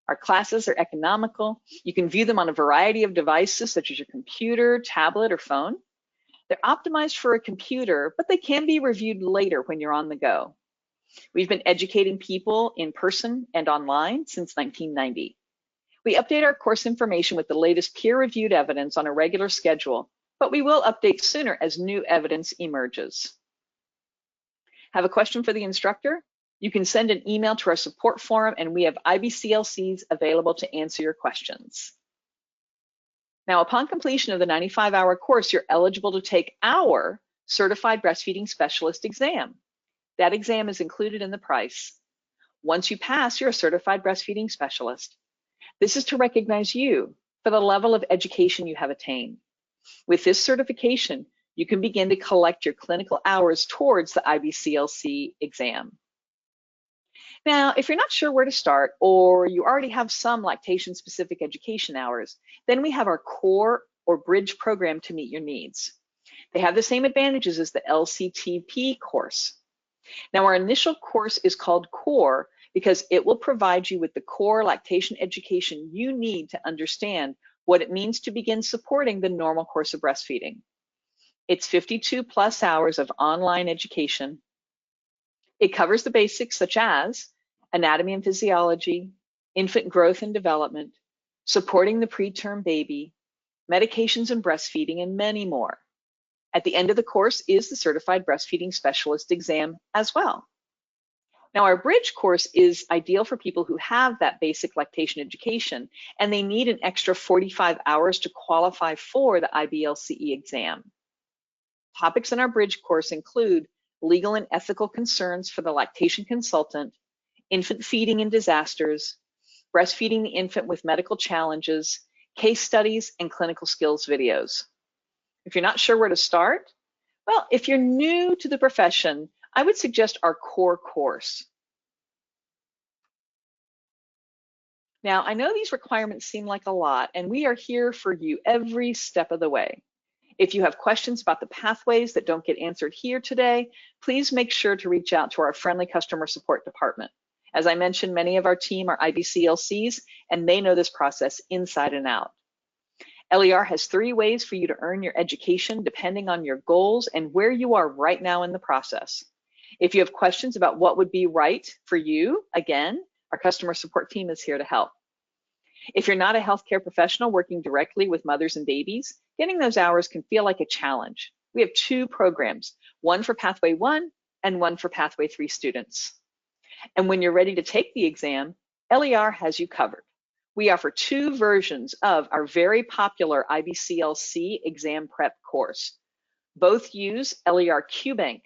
Our classes are economical. You can view them on a variety of devices such as your computer, tablet, or phone. They're optimized for a computer, but they can be reviewed later when you're on the go. We've been educating people in person and online since 1990. We update our course information with the latest peer-reviewed evidence on a regular schedule, but we will update sooner as new evidence emerges. Have a question for the instructor? You can send an email to our support forum and we have IBCLCs available to answer your questions. Now, upon completion of the 95-hour course, you're eligible to take our Certified Breastfeeding Specialist exam. That exam is included in the price. Once you pass, you're a Certified Breastfeeding Specialist. This is to recognize you for the level of education you have attained. With this certification, you can begin to collect your clinical hours towards the IBCLC exam. Now, if you're not sure where to start, or you already have some lactation-specific education hours, then we have our core or bridge program to meet your needs. They have the same advantages as the LCTP course. Now, our initial course is called Core because it will provide you with the core lactation education you need to understand what it means to begin supporting the normal course of breastfeeding. It's 52+ hours of online education. It covers the basics such as anatomy and physiology, infant growth and development, supporting the preterm baby, medications and breastfeeding, and many more. At the end of the course is the Certified Breastfeeding Specialist exam as well. Now, our bridge course is ideal for people who have that basic lactation education and they need an extra 45 hours to qualify for the IBLCE exam. Topics in our bridge course include legal and ethical concerns for the lactation consultant, infant feeding and disasters, breastfeeding the infant with medical challenges, case studies, and clinical skills videos. If you're not sure where to start, well, if you're new to the profession, I would suggest our core course. Now, I know these requirements seem like a lot, and we are here for you every step of the way. If you have questions about the pathways that don't get answered here today, please make sure to reach out to our friendly customer support department. As I mentioned, many of our team are IBCLCs, and they know this process inside and out. LER has 3 ways for you to earn your education depending on your goals and where you are right now in the process. If you have questions about what would be right for you, again, our customer support team is here to help. If you're not a healthcare professional working directly with mothers and babies, getting those hours can feel like a challenge. We have 2 programs, one for Pathway 1 and one for Pathway 3 students. And when you're ready to take the exam, LER has you covered. We offer 2 versions of our very popular IBCLC exam prep course. Both use LER QBank,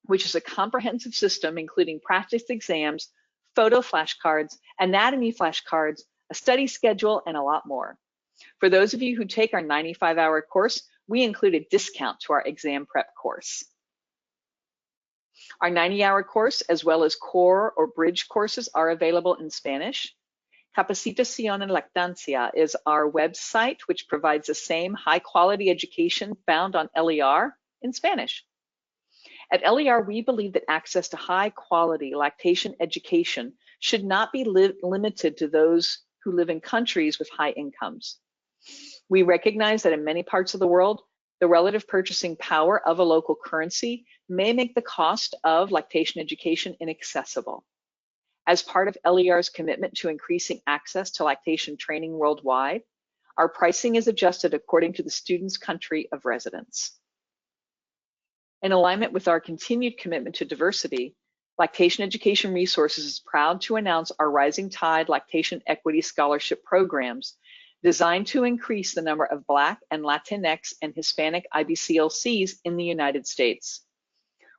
which is a comprehensive system including practice exams, photo flashcards, anatomy flashcards, a study schedule, and a lot more. For those of you who take our 95-hour course, we include a discount to our exam prep course. Our 90-hour course, as well as core or bridge courses, are available in Spanish. Capacitación en Lactancia is our website, which provides the same high-quality education found on LER in Spanish. At LER, we believe that access to high-quality lactation education should not be limited to those who live in countries with high incomes. We recognize that in many parts of the world, the relative purchasing power of a local currency may make the cost of lactation education inaccessible. As part of LER's commitment to increasing access to lactation training worldwide, our pricing is adjusted according to the student's country of residence. In alignment with our continued commitment to diversity, Lactation Education Resources is proud to announce our Rising Tide Lactation Equity Scholarship programs designed to increase the number of Black and Latinx and Hispanic IBCLCs in the United States.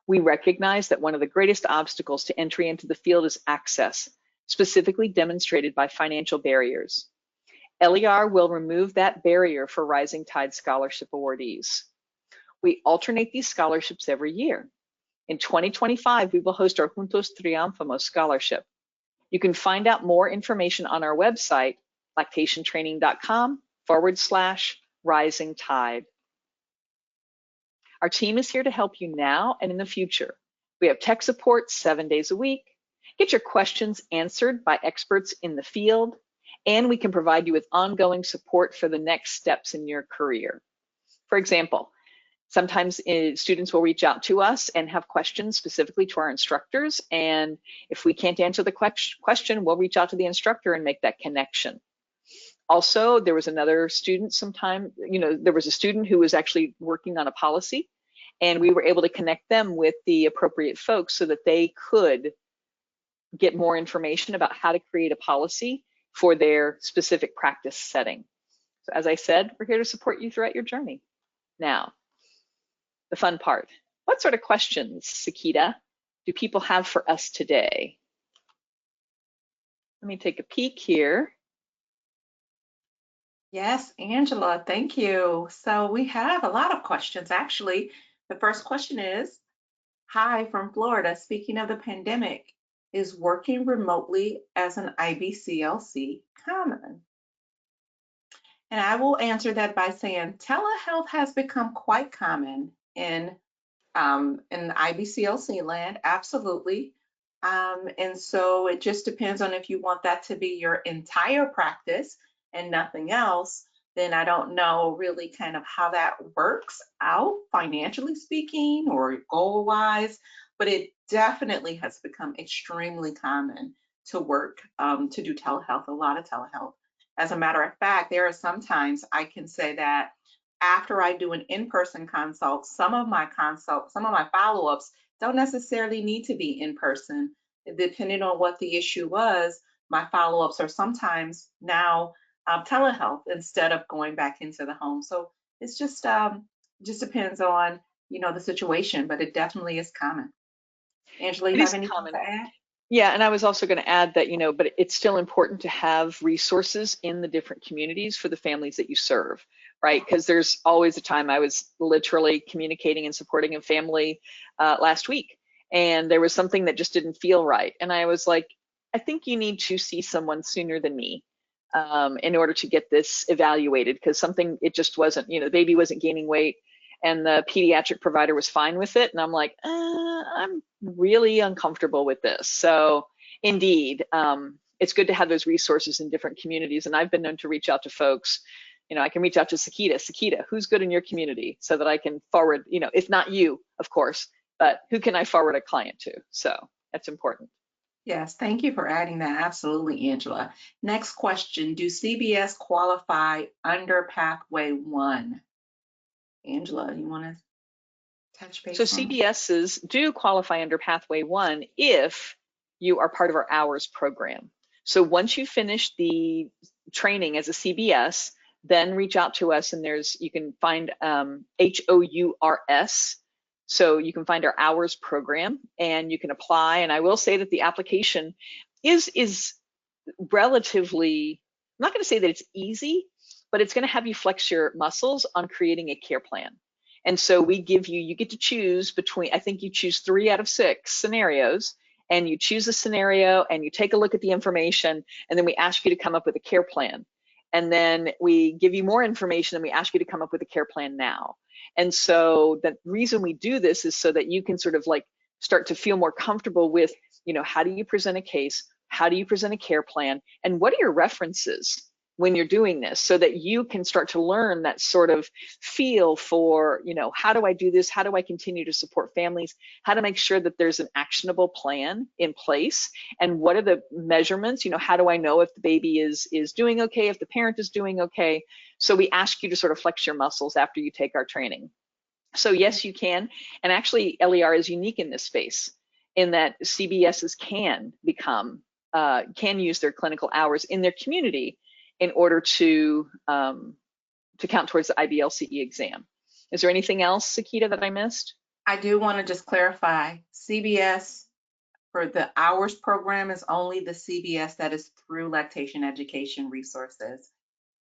We recognize that one of the greatest obstacles to entry into the field is access, specifically demonstrated by financial barriers. LER will remove that barrier for Rising Tide Scholarship awardees. We alternate these scholarships every year. In 2025, we will host our Juntos Triunfamos Scholarship. You can find out more information on our website, lactationtraining.com/rising tide. Our team is here to help you now and in the future. We have tech support 7 days a week. Get your questions answered by experts in the field, and we can provide you with ongoing support for the next steps in your career. For example, sometimes students will reach out to us and have questions specifically to our instructors, and if we can't answer the question, we'll reach out to the instructor and make that connection. Also, there was another student there was a student who was actually working on a policy, and we were able to connect them with the appropriate folks so that they could get more information about how to create a policy for their specific practice setting. So as I said, we're here to support you throughout your journey. Now, the fun part. What sort of questions, Sekeita, do people have for us today? Let me take a peek here. Yes, Angela, thank you. So we have a lot of questions, actually. The first question is, hi from Florida. Speaking of the pandemic, is working remotely as an IBCLC common? And I will answer that by saying telehealth has become quite common in IBCLC land, absolutely. And so it just depends on if you want that to be your entire practice and nothing else, then I don't know really kind of how that works out financially speaking or goal wise, but it definitely has become extremely common to work, to do telehealth, a lot of telehealth. As a matter of fact, there are sometimes I can say that after I do an in-person consult, some of my follow-ups don't necessarily need to be in person. Depending on what the issue was, my follow-ups are sometimes now telehealth instead of going back into the home. So it's just depends on the situation, but it definitely is common. Angela, you have anything to add? Yeah, and I was also going to add that, but it's still important to have resources in the different communities for the families that you serve, right? Because there's always a time. I was literally communicating and supporting a family last week, and there was something that just didn't feel right. And I was like, I think you need to see someone sooner than me in order to get this evaluated, because it just wasn't, the baby wasn't gaining weight, and the pediatric provider was fine with it. And I'm like, I'm really uncomfortable with this. So indeed, it's good to have those resources in different communities. And I've been known to reach out to folks. I can reach out to Sekeita, who's good in your community, so that I can forward, if not you, of course, but who can I forward a client to? So that's important. Yes, thank you for adding that. Absolutely, Angela. Next question, do CBS qualify under Pathway 1? Angela, you want to touch base? So CBSs do qualify under Pathway 1 if you are part of our hours program. So once you finish the training as a CBS, then reach out to us, and you can find HOURS. So you can find our hours program and you can apply. And I will say that the application is relatively, I'm not going to say that it's easy, but it's going to have you flex your muscles on creating a care plan. And so you get to choose between, I think you choose 3 out of 6 scenarios, and you choose a scenario and you take a look at the information, and then we ask you to come up with a care plan. And then we give you more information and we ask you to come up with a care plan now. And so the reason we do this is so that you can sort of like start to feel more comfortable with, how do you present a case? How do you present a care plan? And what are your references when you're doing this, so that you can start to learn that sort of feel for, how do I do this? How do I continue to support families? How to make sure that there's an actionable plan in place? And what are the measurements? How do I know if the baby is doing okay, if the parent is doing okay? So we ask you to sort of flex your muscles after you take our training. So yes, you can. And actually, LER is unique in this space in that CBSs can use their clinical hours in their community in order to count towards the IBCLC exam. Is there anything else, Sekeita, that I missed? I do want to just clarify, CBS for the hours program is only the CBS that is through Lactation Education Resources.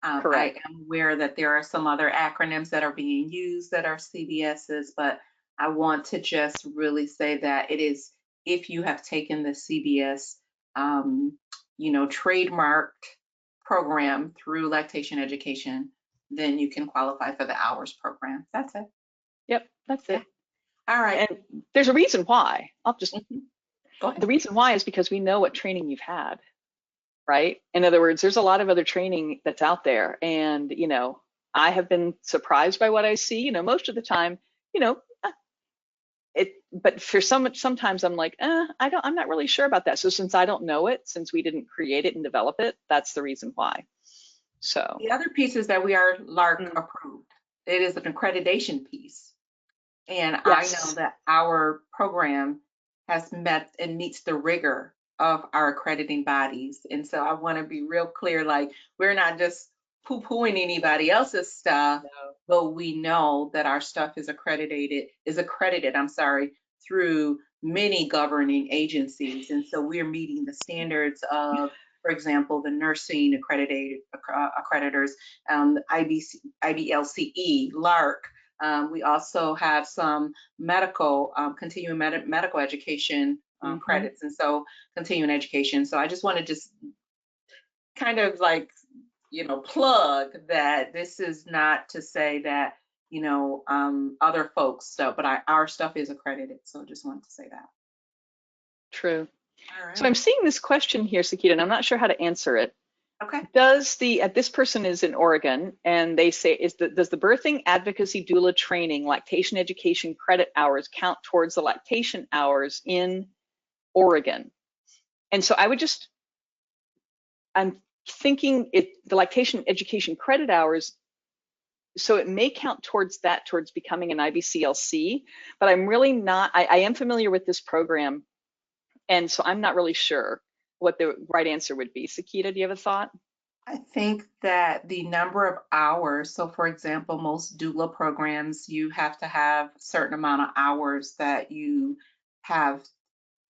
I Correct. am aware that there are some other acronyms that are being used that are CBSs, but I want to just really say that it is, if you have taken the CBS, trademarked program through Lactation Education, then you can qualify for the hours program. That's it. Yep, that's Yeah. it. All right. And there's a reason why. Go ahead. The reason why is because we know what training you've had, right? In other words, there's a lot of other training that's out there. And, I have been surprised by what I see, most of the time, but for sometimes I'm like, I'm not really sure about that. So since I don't know it, since we didn't create it and develop it, that's the reason why. So The other piece is that we are LARC approved. It is an accreditation piece. And I know yes, that our program has met and meets the rigor of our accrediting bodies. And so I want to be real clear, like we're not just poo-pooing anybody else's stuff, but we know that our stuff is accredited, through many governing agencies. And so we're meeting the standards of, for example, the nursing accredited accreditors, IBLCE, LARC. We also have some medical, continuing medical education credits, and so continuing education. So I just want to just kind of like, plug that this is not to say that, other folks stuff, but our stuff is accredited. So just wanted to say that. true. All So I'm right. seeing this question here, Sekeita, and I'm not sure how to answer it. Okay. This person is in Oregon, and they say, does the birthing advocacy doula training lactation education credit hours count towards the lactation hours in Oregon? And so I'm thinking the lactation education credit hours, so it may count towards becoming an IBCLC, but I'm really not, I am familiar with this program, and so I'm not really sure what the right answer would be. Sekeita, do you have a thought? I think that the number of hours, so for example, most doula programs, you have to have a certain amount of hours that you have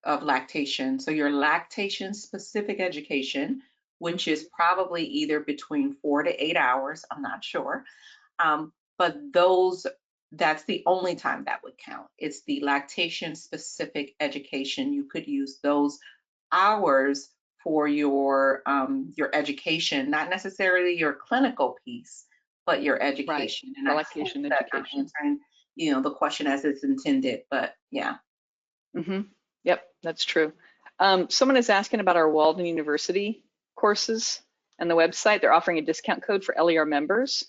of lactation. So your lactation specific education, which is probably either between 4 to 8 hours, I'm not sure. But that's the only time that would count. It's the lactation specific education. You could use those hours for your education, not necessarily your clinical piece, but your Right, education. And the I hope lactation that I'm education. answering, the question as it's intended, but yeah. Yep, that's true. Someone is asking about our Walden University courses and the website. They're offering a discount code for LER members.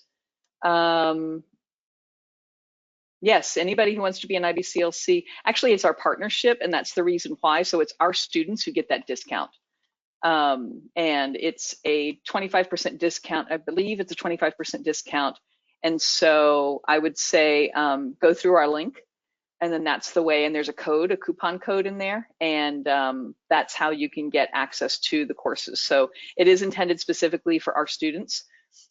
Yes, anybody who wants to be an IBCLC, actually it's our partnership, and that's the reason why. So it's our students who get that discount. And it's a 25% discount. I believe it's a 25% discount. And so I would say go through our link, and then that's the way. And there's a coupon code in there, and that's how you can get access to the courses. So it is intended specifically for our students.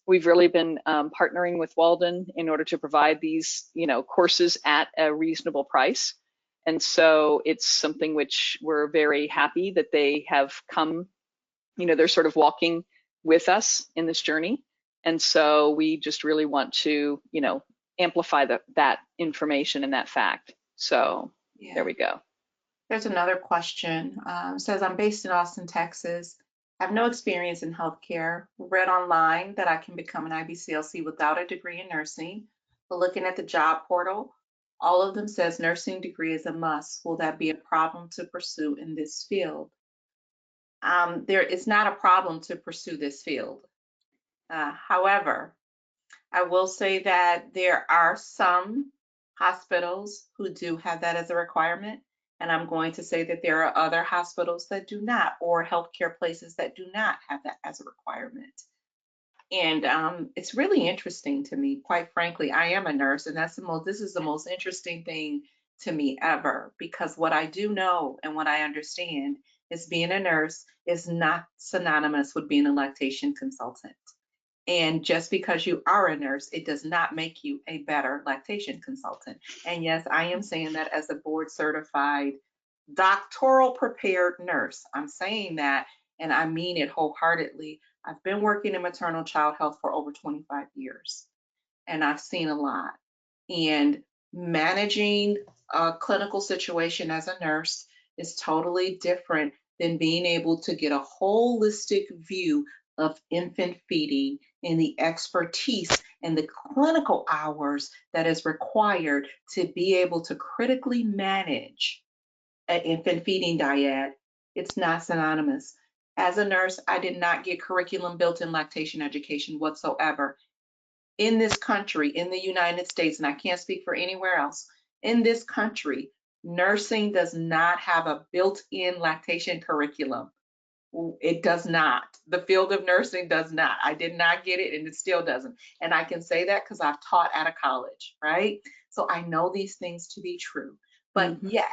We've really been partnering with Walden in order to provide these, courses at a reasonable price. And so it's something which we're very happy that they have come, they're sort of walking with us in this journey. And so we just really want to, amplify that information and that fact. So Yeah. there we go. There's another question. Says, I'm based in Austin, Texas. I have no experience in healthcare. Read online that I can become an IBCLC without a degree in nursing. But looking at the job portal, all of them says nursing degree is a must. Will that be a problem to pursue in this field? It's not a problem to pursue this field. However, I will say that there are some hospitals who do have that as a requirement. And I'm going to say that there are other hospitals that do not, or healthcare places that do not have that as a requirement. And it's really interesting to me, quite frankly. I am a nurse, and this is the most interesting thing to me ever, because what I do know and what I understand is being a nurse is not synonymous with being a lactation consultant. And just because you are a nurse, it does not make you a better lactation consultant. And yes, I am saying that as a board certified, doctoral prepared nurse. I'm saying that, and I mean it wholeheartedly. I've been working in maternal child health for over 25 years, and I've seen a lot. And managing a clinical situation as a nurse is totally different than being able to get a holistic view of infant feeding and the expertise and the clinical hours that is required to be able to critically manage an infant feeding diet. It's not synonymous. As a nurse, I did not get curriculum built in lactation education whatsoever. In this country, in the United States, and I can't speak for anywhere else, in this country, nursing does not have a built-in lactation curriculum. It does not. The field of nursing does not. I did not get it, and it still doesn't. And I can say that because I've taught at a college, right? So I know these things to be true. But yet,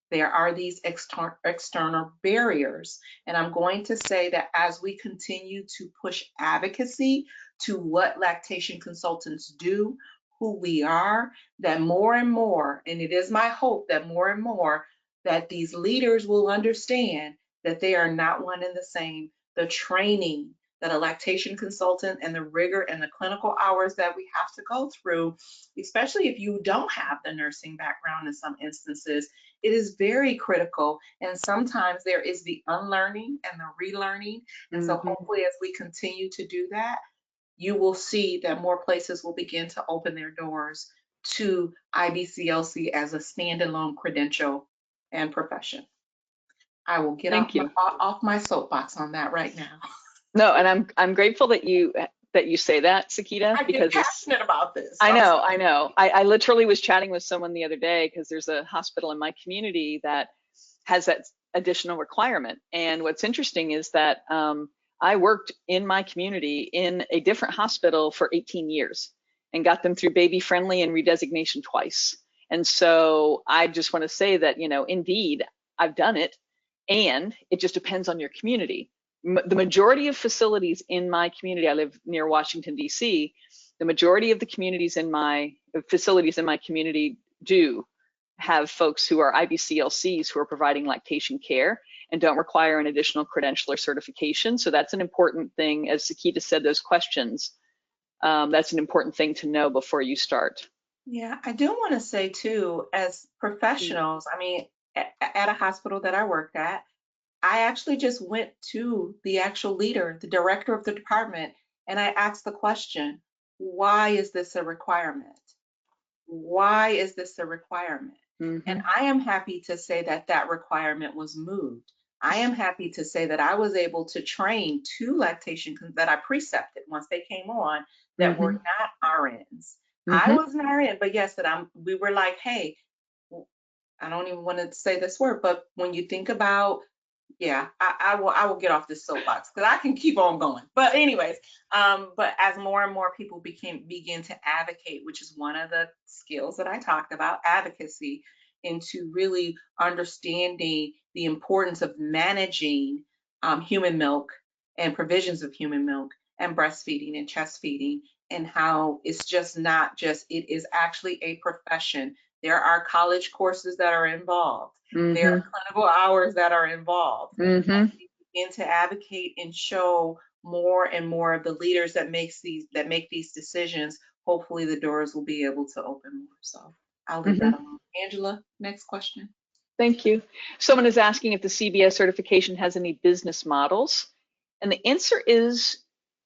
there are these external barriers. And I'm going to say that as we continue to push advocacy to what lactation consultants do, who we are, that more and more, and it is my hope that more and more, that these leaders will understand that they are not one and the same. The training that a lactation consultant and the rigor and the clinical hours that we have to go through, especially if you don't have the nursing background in some instances, it is very critical. And sometimes there is the unlearning and the relearning. And so hopefully as we continue to do that, you will see that more places will begin to open their doors to IBCLC as a standalone credential and profession. I will get off my soapbox on that right now. No, and I'm grateful that you say that, Sekeita, I because get passionate about this. I know. I literally was chatting with someone the other day because there's a hospital in my community that has that additional requirement. And what's interesting is that I worked in my community in a different hospital for 18 years and got them through baby friendly and redesignation twice. And so I just want to say that, indeed, I've done it, and it just depends on your community. The majority of facilities in my community, I live near Washington, D.C., the majority of the facilities in my community do have folks who are IBCLCs who are providing lactation care and don't require an additional credential or certification. So that's an important thing. As Sekeita said, those questions, that's an important thing to know before you start. Yeah, I do want to say too, as professionals, I mean, at a hospital that I worked at, I actually just went to the actual leader, the director of the department, and I asked the question, why is this a requirement? Why is this a requirement? And I am happy to say that that requirement was moved. I am happy to say that I was able to train two lactation that I precepted once they came on that were not RNs. I was an RN, but yes, we were like, hey, I don't even want to say this word, but when you think about, yeah, I will get off this soapbox because I can keep on going. But anyways, but as more and more people begin to advocate, which is one of the skills that I talked about, advocacy, into really understanding the importance of managing human milk and provisions of human milk and breastfeeding and chest feeding, and how it's just not just, it is actually a profession. There are college courses that are involved. There are clinical hours that are involved. And we begin to advocate and show more and more of the leaders that make these decisions. Hopefully the doors will be able to open more. So I'll leave that alone. Angela, next question. Thank you. Someone is asking if the CBS certification has any business models. And the answer is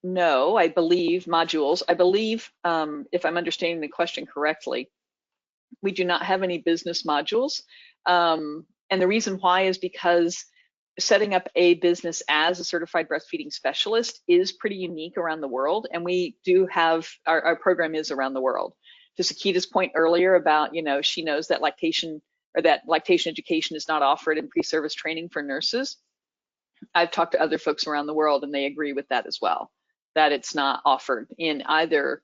no, I believe, modules. I believe, if I'm understanding the question correctly, we do not have any business modules. And the reason why is because setting up a business as a certified breastfeeding specialist is pretty unique around the world. And we do have, our program is around the world. To Sekeita's point earlier about, she knows that lactation education is not offered in pre-service training for nurses. I've talked to other folks around the world and they agree with that as well. that it's not offered in either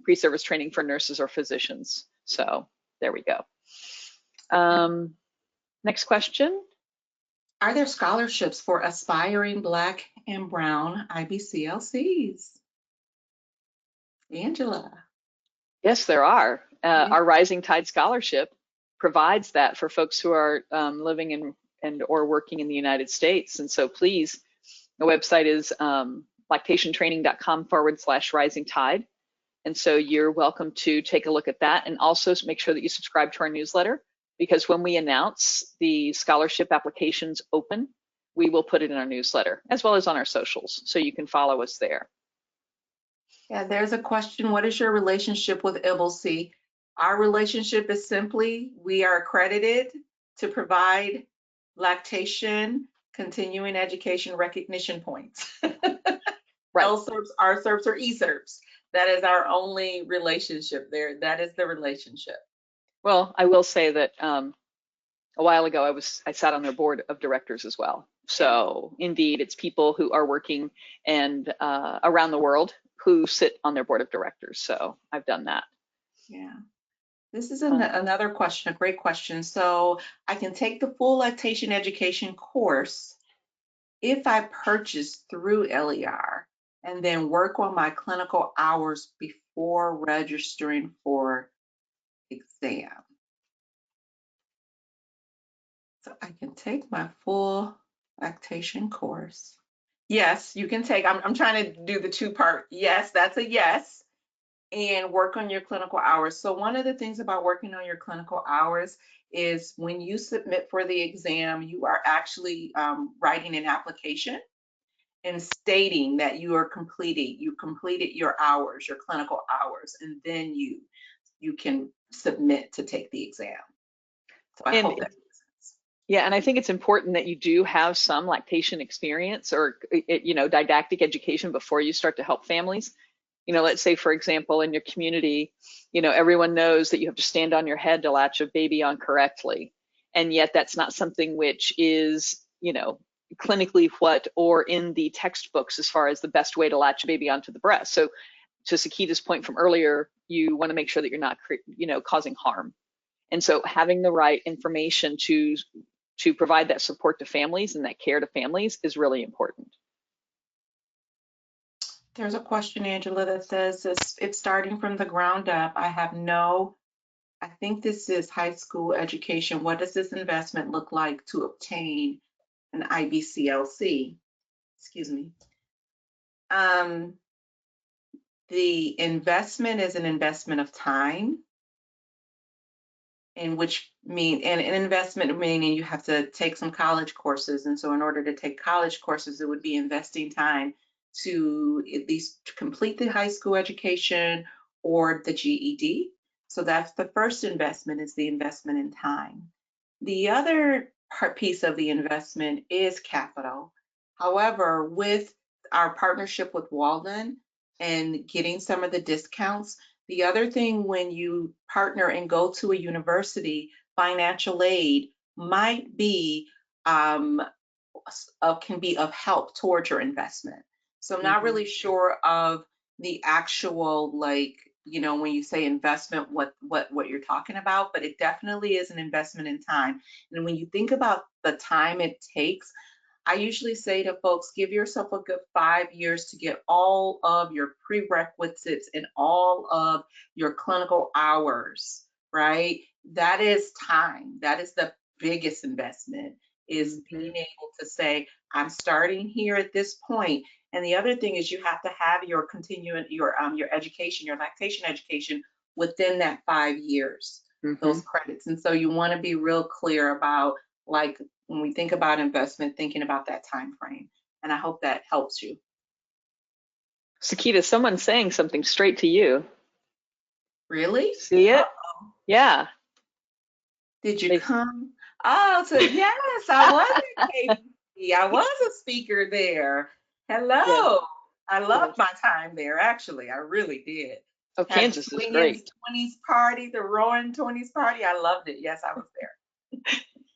pre-service training for nurses or physicians. So there we go. Next question. Are there scholarships for aspiring Black and Brown IBCLCs? Angela. Yes, there are. Our Rising Tide Scholarship provides that for folks who are living in and or working in the United States. And so please, the website is lactationtraining.com/rising tide. And so you're welcome to take a look at that, and also make sure that you subscribe to our newsletter, because when we announce the scholarship applications open, we will put it in our newsletter as well as on our socials, so you can follow us there. Yeah, there's a question. What is your relationship with IBCLC? Our relationship is simply, we are accredited to provide lactation continuing education recognition points. Right. LCERPs, RCERPs, or ECERPs. That is our only relationship there. That is the relationship. Well, I will say that a while ago I sat on their board of directors as well. So indeed, it's people who are working and around the world who sit on their board of directors. So I've done that. Yeah. This is another question, a great question. So I can take the full lactation education course if I purchase through LER and then work on my clinical hours before registering for exam. So I can take my full lactation course. Yes, you can take, I'm trying to do the two-part. Yes, that's a yes. And work on your clinical hours. So one of the things about working on your clinical hours is when you submit for the exam, you are actually writing an application and stating that you completed your hours, your clinical hours, and then you can submit to take the exam. So I hope that makes sense. Yeah, and I think it's important that you do have some lactation experience or didactic education before you start to help families. Let's say, for example, in your community, everyone knows that you have to stand on your head to latch a baby on correctly. And yet that's not something which is, clinically or in the textbooks as far as the best way to latch a baby onto the breast. So to Sekeita's point from earlier, you want to make sure that you're not, causing harm. And so having the right information to provide that support to families and that care to families is really important. There's a question, Angela, that says, if starting from the ground up, I think this is high school education. What does this investment look like to obtain an IBCLC? Excuse me. The investment is an investment of time, an investment meaning you have to take some college courses. And so in order to take college courses, it would be investing time to at least complete the high school education or the GED. So that's the first investment, is the investment in time. The other piece of the investment is capital. However, with our partnership with Walden and getting some of the discounts, the other thing when you partner and go to a university, financial aid might be can be of help towards your investment. So I'm not really sure of the actual, when you say investment, what you're talking about, but it definitely is an investment in time. And when you think about the time it takes, I usually say to folks, give yourself a good 5 years to get all of your prerequisites and all of your clinical hours, right? That is time. That is the biggest investment, is being able to say, I'm starting here at this point. And the other thing is you have to have your education, your lactation education within that 5 years, those credits. And so you want to be real clear about, when we think about investment, thinking about that time frame. And I hope that helps you. Sekeita, someone's saying something straight to you. Really? See it? Yeah. Did you come? Oh, so yes, I was at KBC. I was a speaker there. Hello. Yes. I loved my time there, actually. I really did. Oh, Kansas is great. 20s party, the roaring 20s party. I loved it. Yes, I was there.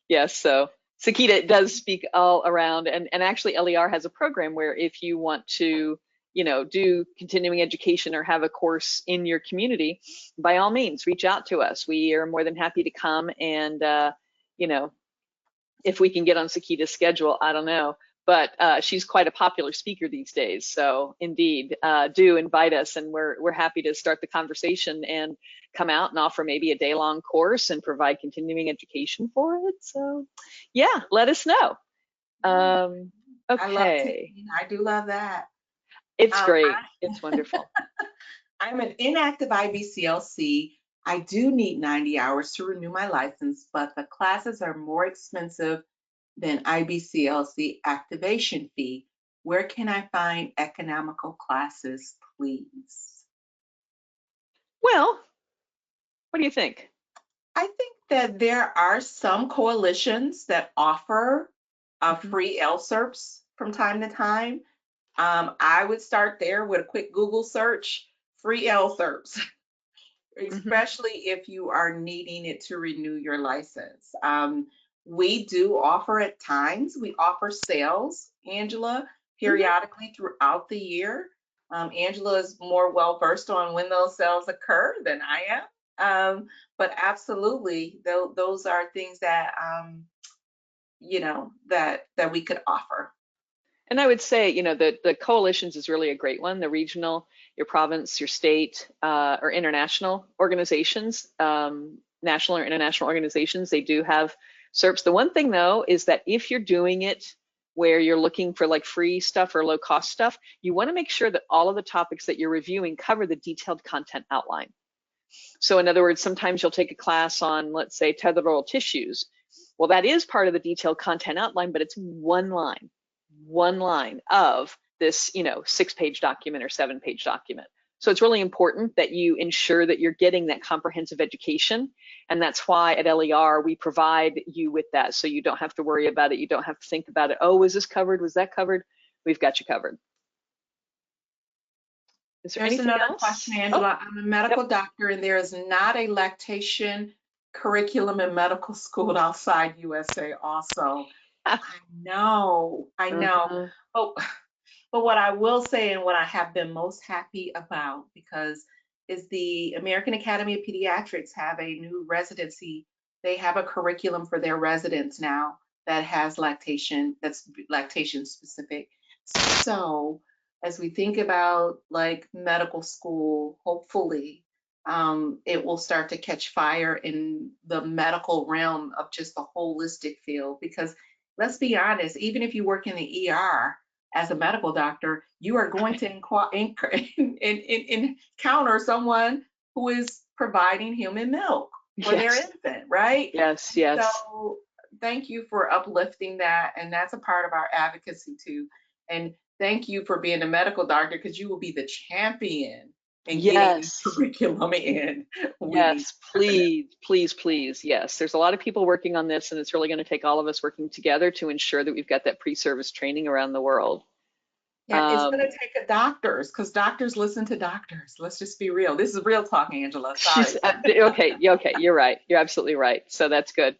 Yes, so Sekeita does speak all around, and actually LER has a program where if you want to do continuing education or have a course in your community, by all means, reach out to us. We are more than happy to come, and if we can get on Sekeita's schedule, I don't know. But she's quite a popular speaker these days. So indeed, do invite us, and we're happy to start the conversation and come out and offer maybe a day-long course and provide continuing education for it. So yeah, let us know. I love Okay. teaching. I do love that. It's great. It's wonderful. I'm an inactive IBCLC. I do need 90 hours to renew my license, but the classes are more expensive than IBCLC activation fee. Where can I find economical classes, please? Well, what do you think? I think that there are some coalitions that offer free LSERPs from time to time. I would start there with a quick Google search, free LSERPs, especially if you are needing it to renew your license. We do offer at times, we offer sales, Angela, periodically throughout the year. Angela is more well-versed on when those sales occur than I am. But absolutely, those are things that, that we could offer. And I would say, the coalitions is really a great one. The regional, your province, your state, or international organizations, national or international organizations, they do have SERPs. The one thing though is that if you're doing it where you're looking for like free stuff or low cost stuff, you want to make sure that all of the topics that you're reviewing cover the detailed content outline. So in other words, sometimes you'll take a class on, let's say, tethered oral tissues. Well, that is part of the detailed content outline, but it's one line of this, 6-page document or 7-page document. So it's really important that you ensure that you're getting that comprehensive education. And that's why at LER, we provide you with that. So you don't have to worry about it. You don't have to think about it. Oh, was this covered? Was that covered? We've got you covered. Is there There's anything another else? question, Angela. I'm a medical doctor, and there is not a lactation curriculum in medical school outside USA also. I know. But what I will say, and what I have been most happy about, because is the American Academy of Pediatrics have a new residency. They have a curriculum for their residents now that has lactation, that's lactation specific. So as we think about like medical school, hopefully it will start to catch fire in the medical realm of just the holistic field. Because let's be honest, even if you work in the ER as a medical doctor, you are going to encounter someone who is providing human milk for their infant, right? Yes. So thank you for uplifting that. And that's a part of our advocacy too. And thank you for being a medical doctor, because you will be the champion in getting this curriculum in. Yes, please. Yes, there's a lot of people working on this, and it's really going to take all of us working together to ensure that we've got that pre-service training around the world. Yeah, it's going to take a doctors, because doctors listen to doctors. Let's just be real. This is real talk, Angela. Sorry. Okay, you're right. You're absolutely right. So that's good.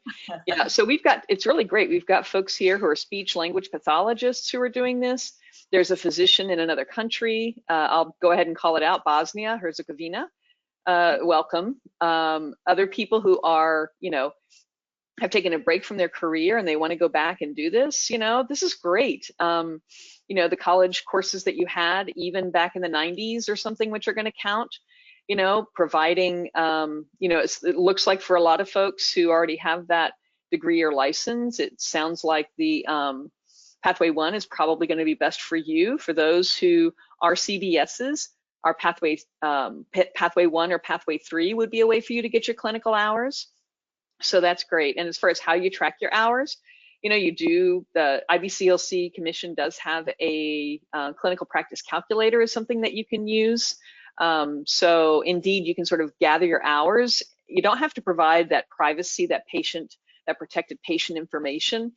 Yeah, so it's really great. We've got folks here who are speech language pathologists who are doing this. There's a physician in another country. I'll go ahead and call it out, Bosnia Herzegovina. Welcome. Other people who are, have taken a break from their career and they want to go back and do this, this is great. The college courses that you had even back in the 90s or something, which are going to count, providing, it looks like for a lot of folks who already have that degree or license, it sounds like the Pathway 1 is probably going to be best for you. For those who are CBSs, our Pathway 1 or Pathway 3 would be a way for you to get your clinical hours. So that's great. And as far as how you track your hours, the IBCLC Commission does have a clinical practice calculator is something that you can use. So indeed, you can sort of gather your hours. You don't have to provide that privacy, that protected patient information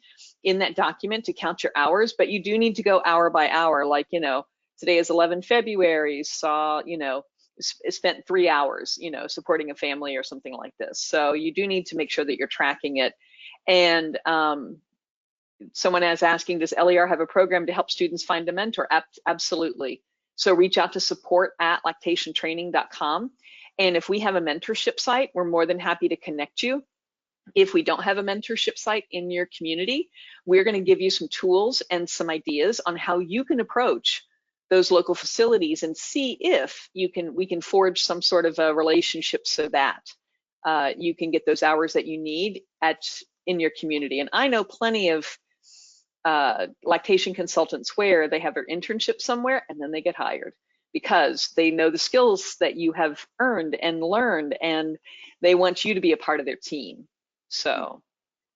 in that document to count your hours, but you do need to go hour by hour. Like, today is 11 February, spent 3 hours, supporting a family or something like this. So you do need to make sure that you're tracking it. And someone is asking, does LER have a program to help students find a mentor? Absolutely. So reach out to support@lactationtraining.com. And if we have a mentorship site, we're more than happy to connect you. If we don't have a mentorship site in your community, we're going to give you some tools and some ideas on how you can approach those local facilities and see if we can forge some sort of a relationship so that you can get those hours that you need in your community. And I know plenty of lactation consultants where they have their internship somewhere and then they get hired because they know the skills that you have earned and learned, and they want you to be a part of their team. So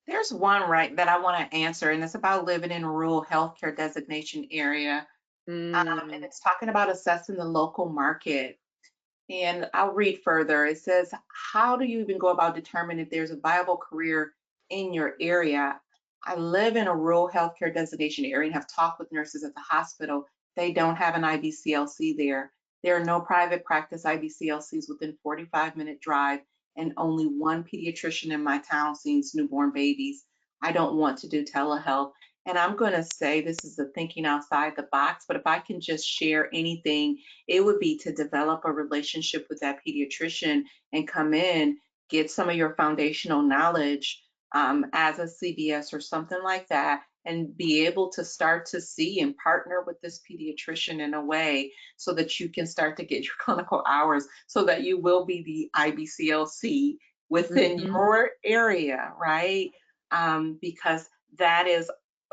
there's one right that I want to answer, and it's about living in a rural healthcare designation area. And it's talking about assessing the local market. And I'll read further. It says, how do you even go about determining if there's a viable career in your area? I live in a rural healthcare designation area and have talked with nurses at the hospital. They don't have an IBCLC there. There are no private practice IBCLCs within 45-minute drive, and only one pediatrician in my town sees newborn babies. I don't want to do telehealth. And I'm going to say this is the thinking outside the box, but if I can just share anything, it would be to develop a relationship with that pediatrician and come in, get some of your foundational knowledge as a CBS or something like that, and be able to start to see and partner with this pediatrician in a way so that you can start to get your clinical hours so that you will be the IBCLC within your area, right? Because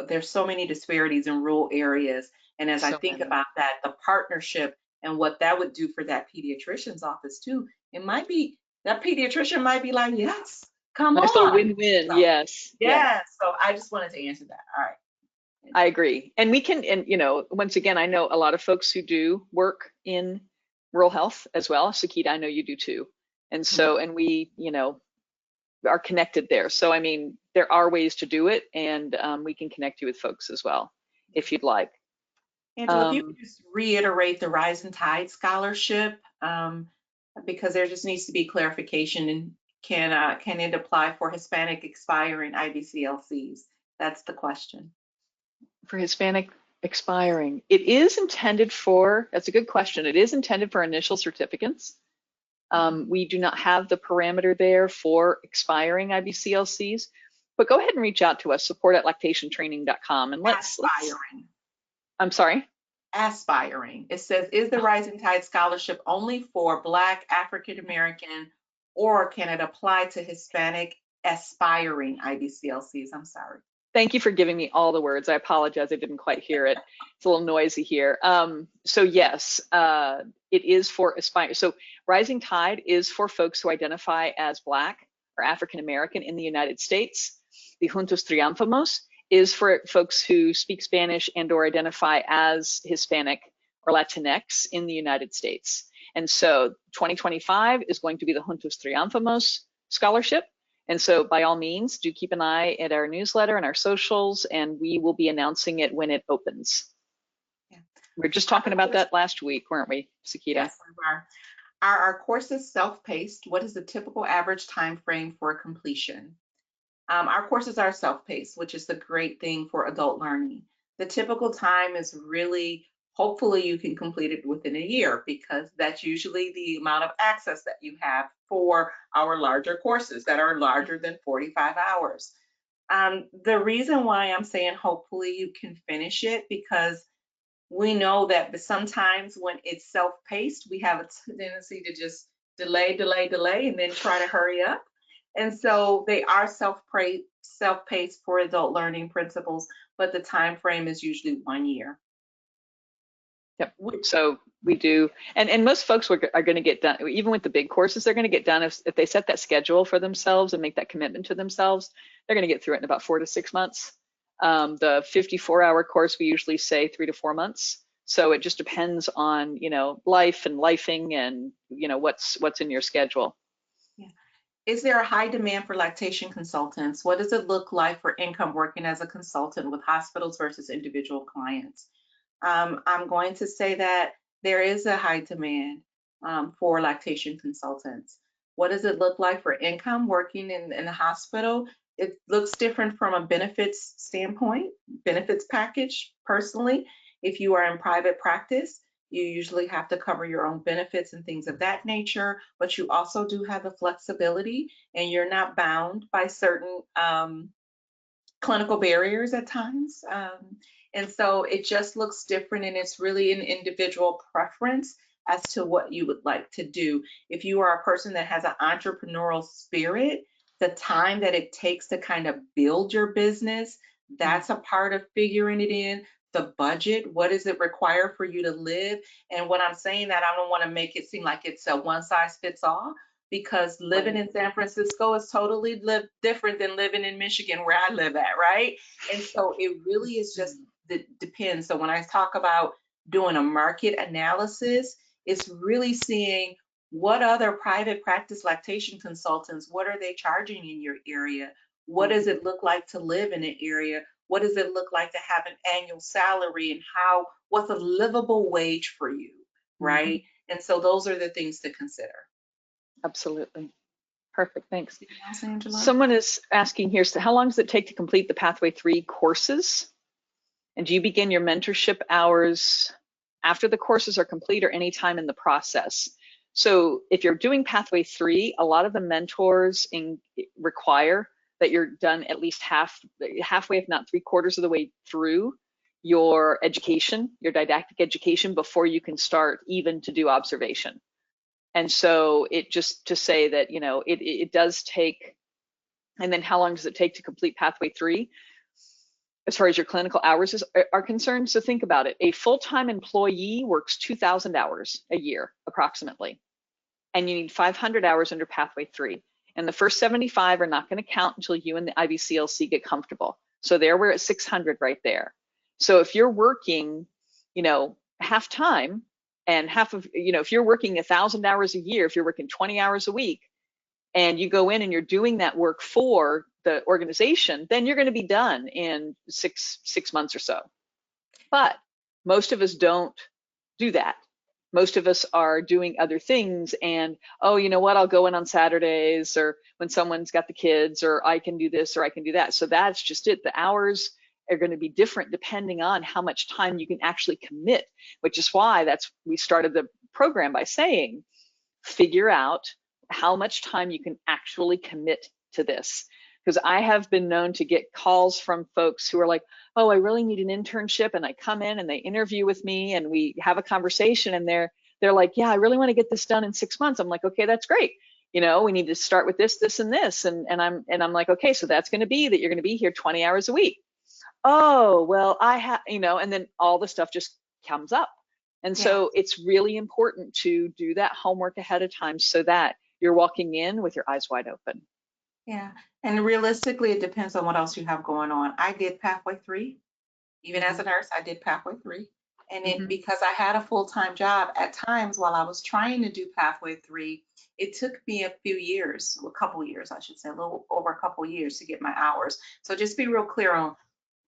there's so many disparities in rural areas. And as I think about that, the partnership and what that would do for that pediatrician's office too, it might be, that pediatrician might be like, yes, come nice on. little win-win, So, yes. yeah, so I just wanted to answer that. All right. I agree. And we can, and once again, I know a lot of folks who do work in rural health as well. Sekeita, I know you do too. And so, and we, are connected there. So, I mean, there are ways to do it, and we can connect you with folks as well, if you'd like. Angela, if you could just reiterate the Rising Tide Scholarship, because there just needs to be clarification, and can it apply for Hispanic expiring IBCLCs? That's the question. For Hispanic expiring, it is intended for, that's a good question. It is intended for initial certificates. We do not have the parameter there for expiring IBCLCs, but go ahead and reach out to us, support@lactationtraining.com, and let's. I'm sorry? Aspiring. It says, is the Rising Tide Scholarship only for Black, African American, or can it apply to Hispanic aspiring IBCLCs? I'm sorry. Thank you for giving me all the words. I apologize, I didn't quite hear it. It's a little noisy here. So yes, it is for aspiring. So Rising Tide is for folks who identify as Black or African American in the United States. The Juntos Triunfamos is for folks who speak Spanish and or identify as Hispanic or Latinx in the United States. And so 2025 is going to be the Juntos Triunfamos Scholarship. And so by all means, do keep an eye at our newsletter and our socials, and we will be announcing it when it opens. Yeah. We were just talking about that last week, weren't we, Sekeita? Yes, we were. Are our courses self-paced? What is the typical average time frame for completion? Our courses are self-paced, which is the great thing for adult learning. The typical time is really, hopefully you can complete it within a year, because that's usually the amount of access that you have for our larger courses that are larger than 45 hours. The reason why I'm saying hopefully you can finish it, because we know that sometimes when it's self-paced, we have a tendency to just delay, and then try to hurry up. And so they are self-paced for adult learning principles, but the time frame is usually 1 year. Yep. So we do, and most folks are going to get done, even with the big courses, they're going to get done if they set that schedule for themselves and make that commitment to themselves, they're going to get through it in about 4 to 6 months. The 54-hour course, we usually say 3 to 4 months. So it just depends on, life and lifing and, what's in your schedule. Yeah. Is there a high demand for lactation consultants? What does it look like for income working as a consultant with hospitals versus individual clients? I'm going to say that there is a high demand for lactation consultants. What does it look like for income working in a hospital? It looks different from a benefits standpoint, benefits package personally. If you are in private practice, You usually have to cover your own benefits and things of that nature, but you also do have the flexibility and you're not bound by certain clinical barriers at times. And so it just looks different, and it's really an individual preference as to what you would like to do. If you are a person that has an entrepreneurial spirit, the time that it takes to kind of build your business, that's a part of figuring it in. The budget, what does it require for you to live? And when I'm saying that, I don't want to make it seem like it's a one size fits all, because living Right. in San Francisco is totally different than living in Michigan where I live at, right? And so it really is just depends. So when I talk about doing a market analysis, it's really seeing what other private practice lactation consultants, what are they charging in your area? What does it look like to live in an area? What does it look like to have an annual salary, and what's a livable wage for you, right? And so those are the things to consider. Absolutely. Perfect. Thanks. Anything else, Angela? Someone is asking here, so how long does it take to complete the Pathway 3 courses? And do you begin your mentorship hours after the courses are complete or anytime in the process? So if you're doing Pathway 3, a lot of the mentors require that you're done at least halfway, if not 3/4 of the way through your education, your didactic education, before you can start even to do observation. And so it just to say that, you know, it does take. And then how long does it take to complete Pathway 3? As far as your clinical hours are concerned, so think about it. A full-time employee works 2,000 hours a year, approximately. And you need 500 hours under Pathway 3. And the first 75 are not going to count until you and the IBCLC get comfortable. So there we're at 600 right there. So if you're working, you know, half-time, and half of, you know, if you're working 1,000 hours a year, if you're working 20 hours a week, and you go in and you're doing that work for the organization, then you're going to be done in six months or so. But most of us don't do that. Most of us are doing other things, and oh, you know what, I'll go in on Saturdays, or when someone's got the kids, or I can do this or I can do that. So that's just it. The hours are going to be different depending on how much time you can actually commit, which is why we started the program by saying, figure out how much time you can actually commit to this. Because I have been known to get calls from folks who are like, oh, I really need an internship, and I come in and they interview with me and we have a conversation, and they're like, yeah, I really want to get this done in 6 months. I'm like, okay, that's great. You know, we need to start with this, this, and this. And I'm like, okay, so that's going to be that you're going to be here 20 hours a week. Oh, well, I have, you know, and then all the stuff just comes up. And so it's really important to do that homework ahead of time so that you're walking in with your eyes wide open. Yeah, and realistically, it depends on what else you have going on. I did Pathway 3. Even as a nurse, I did Pathway 3. And because I had a full-time job, at times while I was trying to do Pathway 3, it took me a few years, a couple years, I should say, a little over a couple years to get my hours. So just be real clear on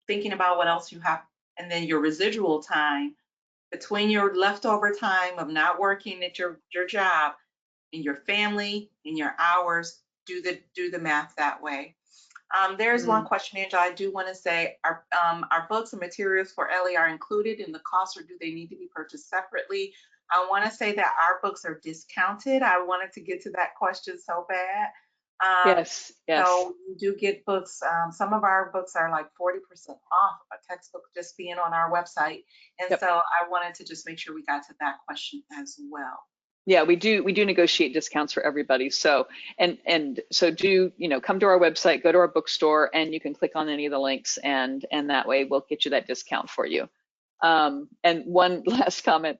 thinking about what else you have, and then your residual time between your leftover time of not working at your job and your family and your hours. Do the math that way. There's one question, Angela. I do want to say, our books and materials for Ellie are included in the cost, or do they need to be purchased separately? I want to say that our books are discounted. I wanted to get to that question so bad. Yes. So you do get books. Some of our books are like 40% off a textbook just being on our website. And so I wanted to just make sure we got to that question as well. Yeah, we do negotiate discounts for everybody. So and so do, you know, come to our website, go to our bookstore, and you can click on any of the links, and that way we'll get you that discount for you. And one last comment,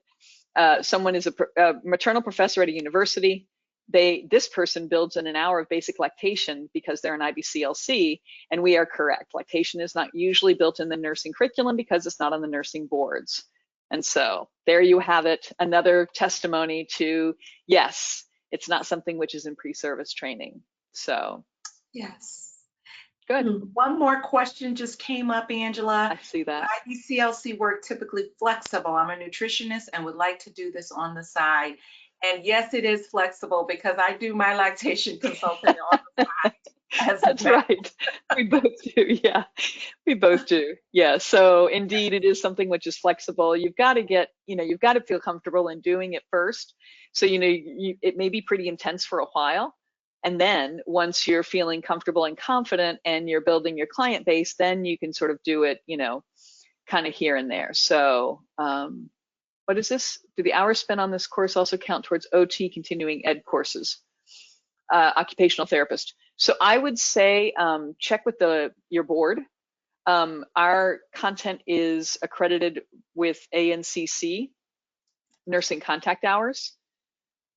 someone is a maternal professor at a university. This person builds in an hour of basic lactation because they're an IBCLC, and we are correct. Lactation is not usually built in the nursing curriculum because it's not on the nursing boards. And so there you have it, another testimony to, yes, it's not something which is in pre-service training. So yes. Good. One more question just came up, Angela. I see that. IBCLC work typically flexible. I'm a nutritionist and would like to do this on the side. And yes, it is flexible because I do my lactation consulting on the side. as That's well. right. We both do. Yeah, we both do. Yeah. So indeed, it is something which is flexible. You've got to get, you've got to feel comfortable in doing it first. So, it may be pretty intense for a while. And then once you're feeling comfortable and confident and you're building your client base, then you can sort of do it, kind of here and there. So, what is this? Do the hours spent on this course also count towards OT continuing ed courses? Occupational therapist. So I would say check with your board. Our content is accredited with ANCC, nursing contact hours.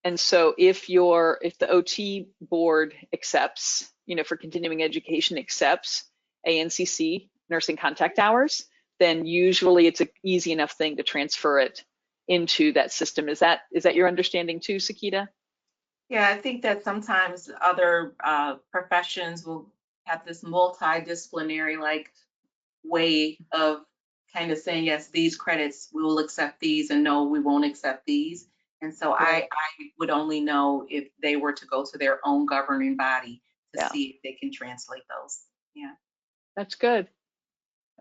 And so if the OT board accepts, for continuing education accepts ANCC, nursing contact hours, then usually it's an easy enough thing to transfer it into that system. Is that your understanding too, Sekeita? Yeah, I think that sometimes other professions will have this multidisciplinary like way of kind of saying, yes, these credits, we will accept these, and no, we won't accept these. And so Right. I would only know if they were to go to their own governing body to Yeah, see if they can translate those. Yeah. that's good.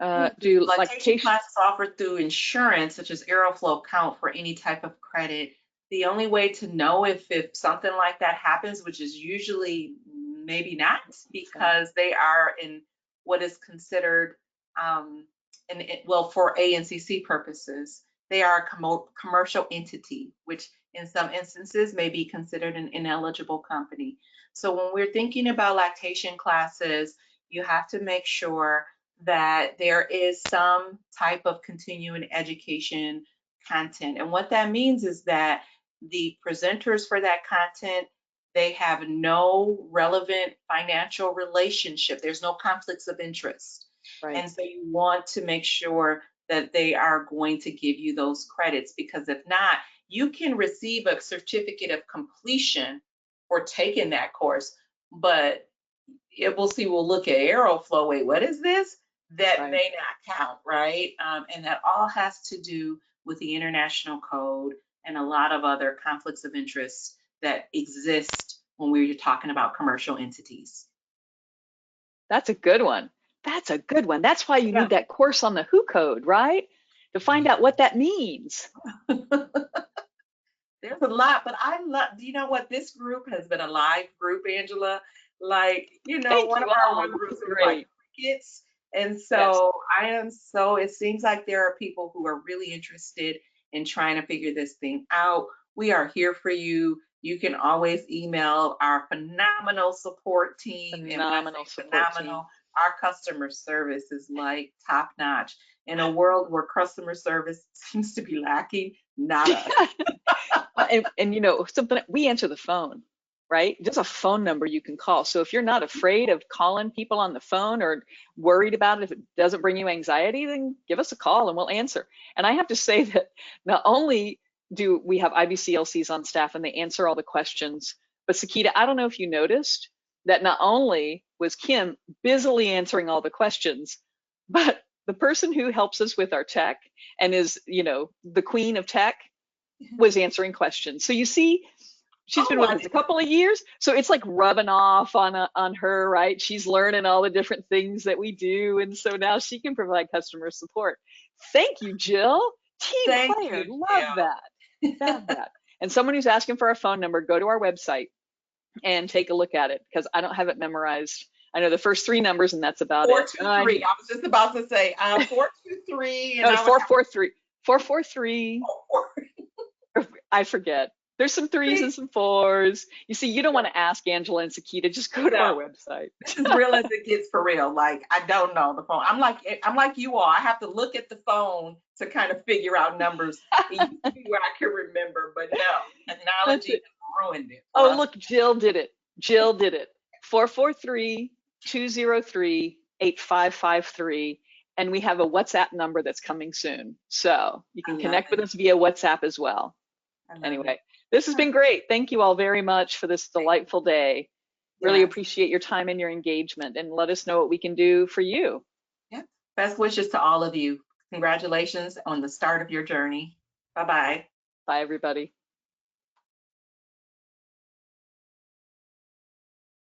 Yeah, Do lactation lactation? classes offered through insurance, such as Aeroflow, count for any type of credit. The only way to know if something like that happens, which is usually maybe not, because they are in what is considered, well, for ANCC purposes, they are a commercial entity, which in some instances may be considered an ineligible company. So when we're thinking about lactation classes, you have to make sure that there is some type of continuing education content. And what that means is that the presenters for that content, they have no relevant financial relationship. There's no conflicts of interest. Right. And so you want to make sure that they are going to give you those credits, because if not, you can receive a certificate of completion for taking that course, but we'll look at Aeroflow. Wait, what is this? That Right. may not count, right? And that all has to do with the international code and a lot of other conflicts of interest that exist when we're talking about commercial entities. That's a good one. That's a good one. That's why you Yeah. need that course on the WHO code, right? To find out what that means. There's a lot, but I love, you know what? This group has been a live group, Angela. Like, Thank one you of our all. This members is was like great. crickets. And Yes. so it seems like there are people who are really interested in trying to figure this thing out. We are here for you. You can always email our phenomenal support team. And when I Phenomenal say support team. phenomenal, our customer service is like top notch. In a world where customer service seems to be lacking, not us. And something, we answer the phone, right? There's a phone number you can call. So if you're not afraid of calling people on the phone or worried about it, if it doesn't bring you anxiety, then give us a call and we'll answer. And I have to say that not only do we have IBCLCs on staff and they answer all the questions, but Sekeita, I don't know if you noticed that not only was Kim busily answering all the questions, but the person who helps us with our tech and is, the queen of tech was answering questions. So you see, she's been Oh, with us a couple of years, so it's like rubbing off on her, right? She's learning all the different things that we do, and so now she can provide customer support. Thank you, Jill. Team thank player, you, love that, love that. And someone who's asking for our phone number, go to our website and take a look at it because I don't have it memorized. I know the first three numbers, and that's about it. I 423. need I was just about to say 423, and no I would have 443, 443. 4. I forget. There's some threes and See, some fours. You see, you don't want to ask Angela and Sekeita. Just go to no, our website. this is real as it gets for real. Like I don't know the phone. I'm like you all. I have to look at the phone to kind of figure out numbers. It used to be where I could remember, but no, That's technology it. has ruined it for Oh, us. look, Jill did it. Jill did it. 443-203-8553. And we have a WhatsApp number that's coming soon. So you I can love connect with it. us via WhatsApp as well. I love it. Anyway, this has been great. Thank you all very much for this delightful day. Really Yes. appreciate your time and your engagement, and let us know what we can do for you. Yeah. Best wishes to all of you. Congratulations on the start of your journey. Bye bye. Bye, everybody.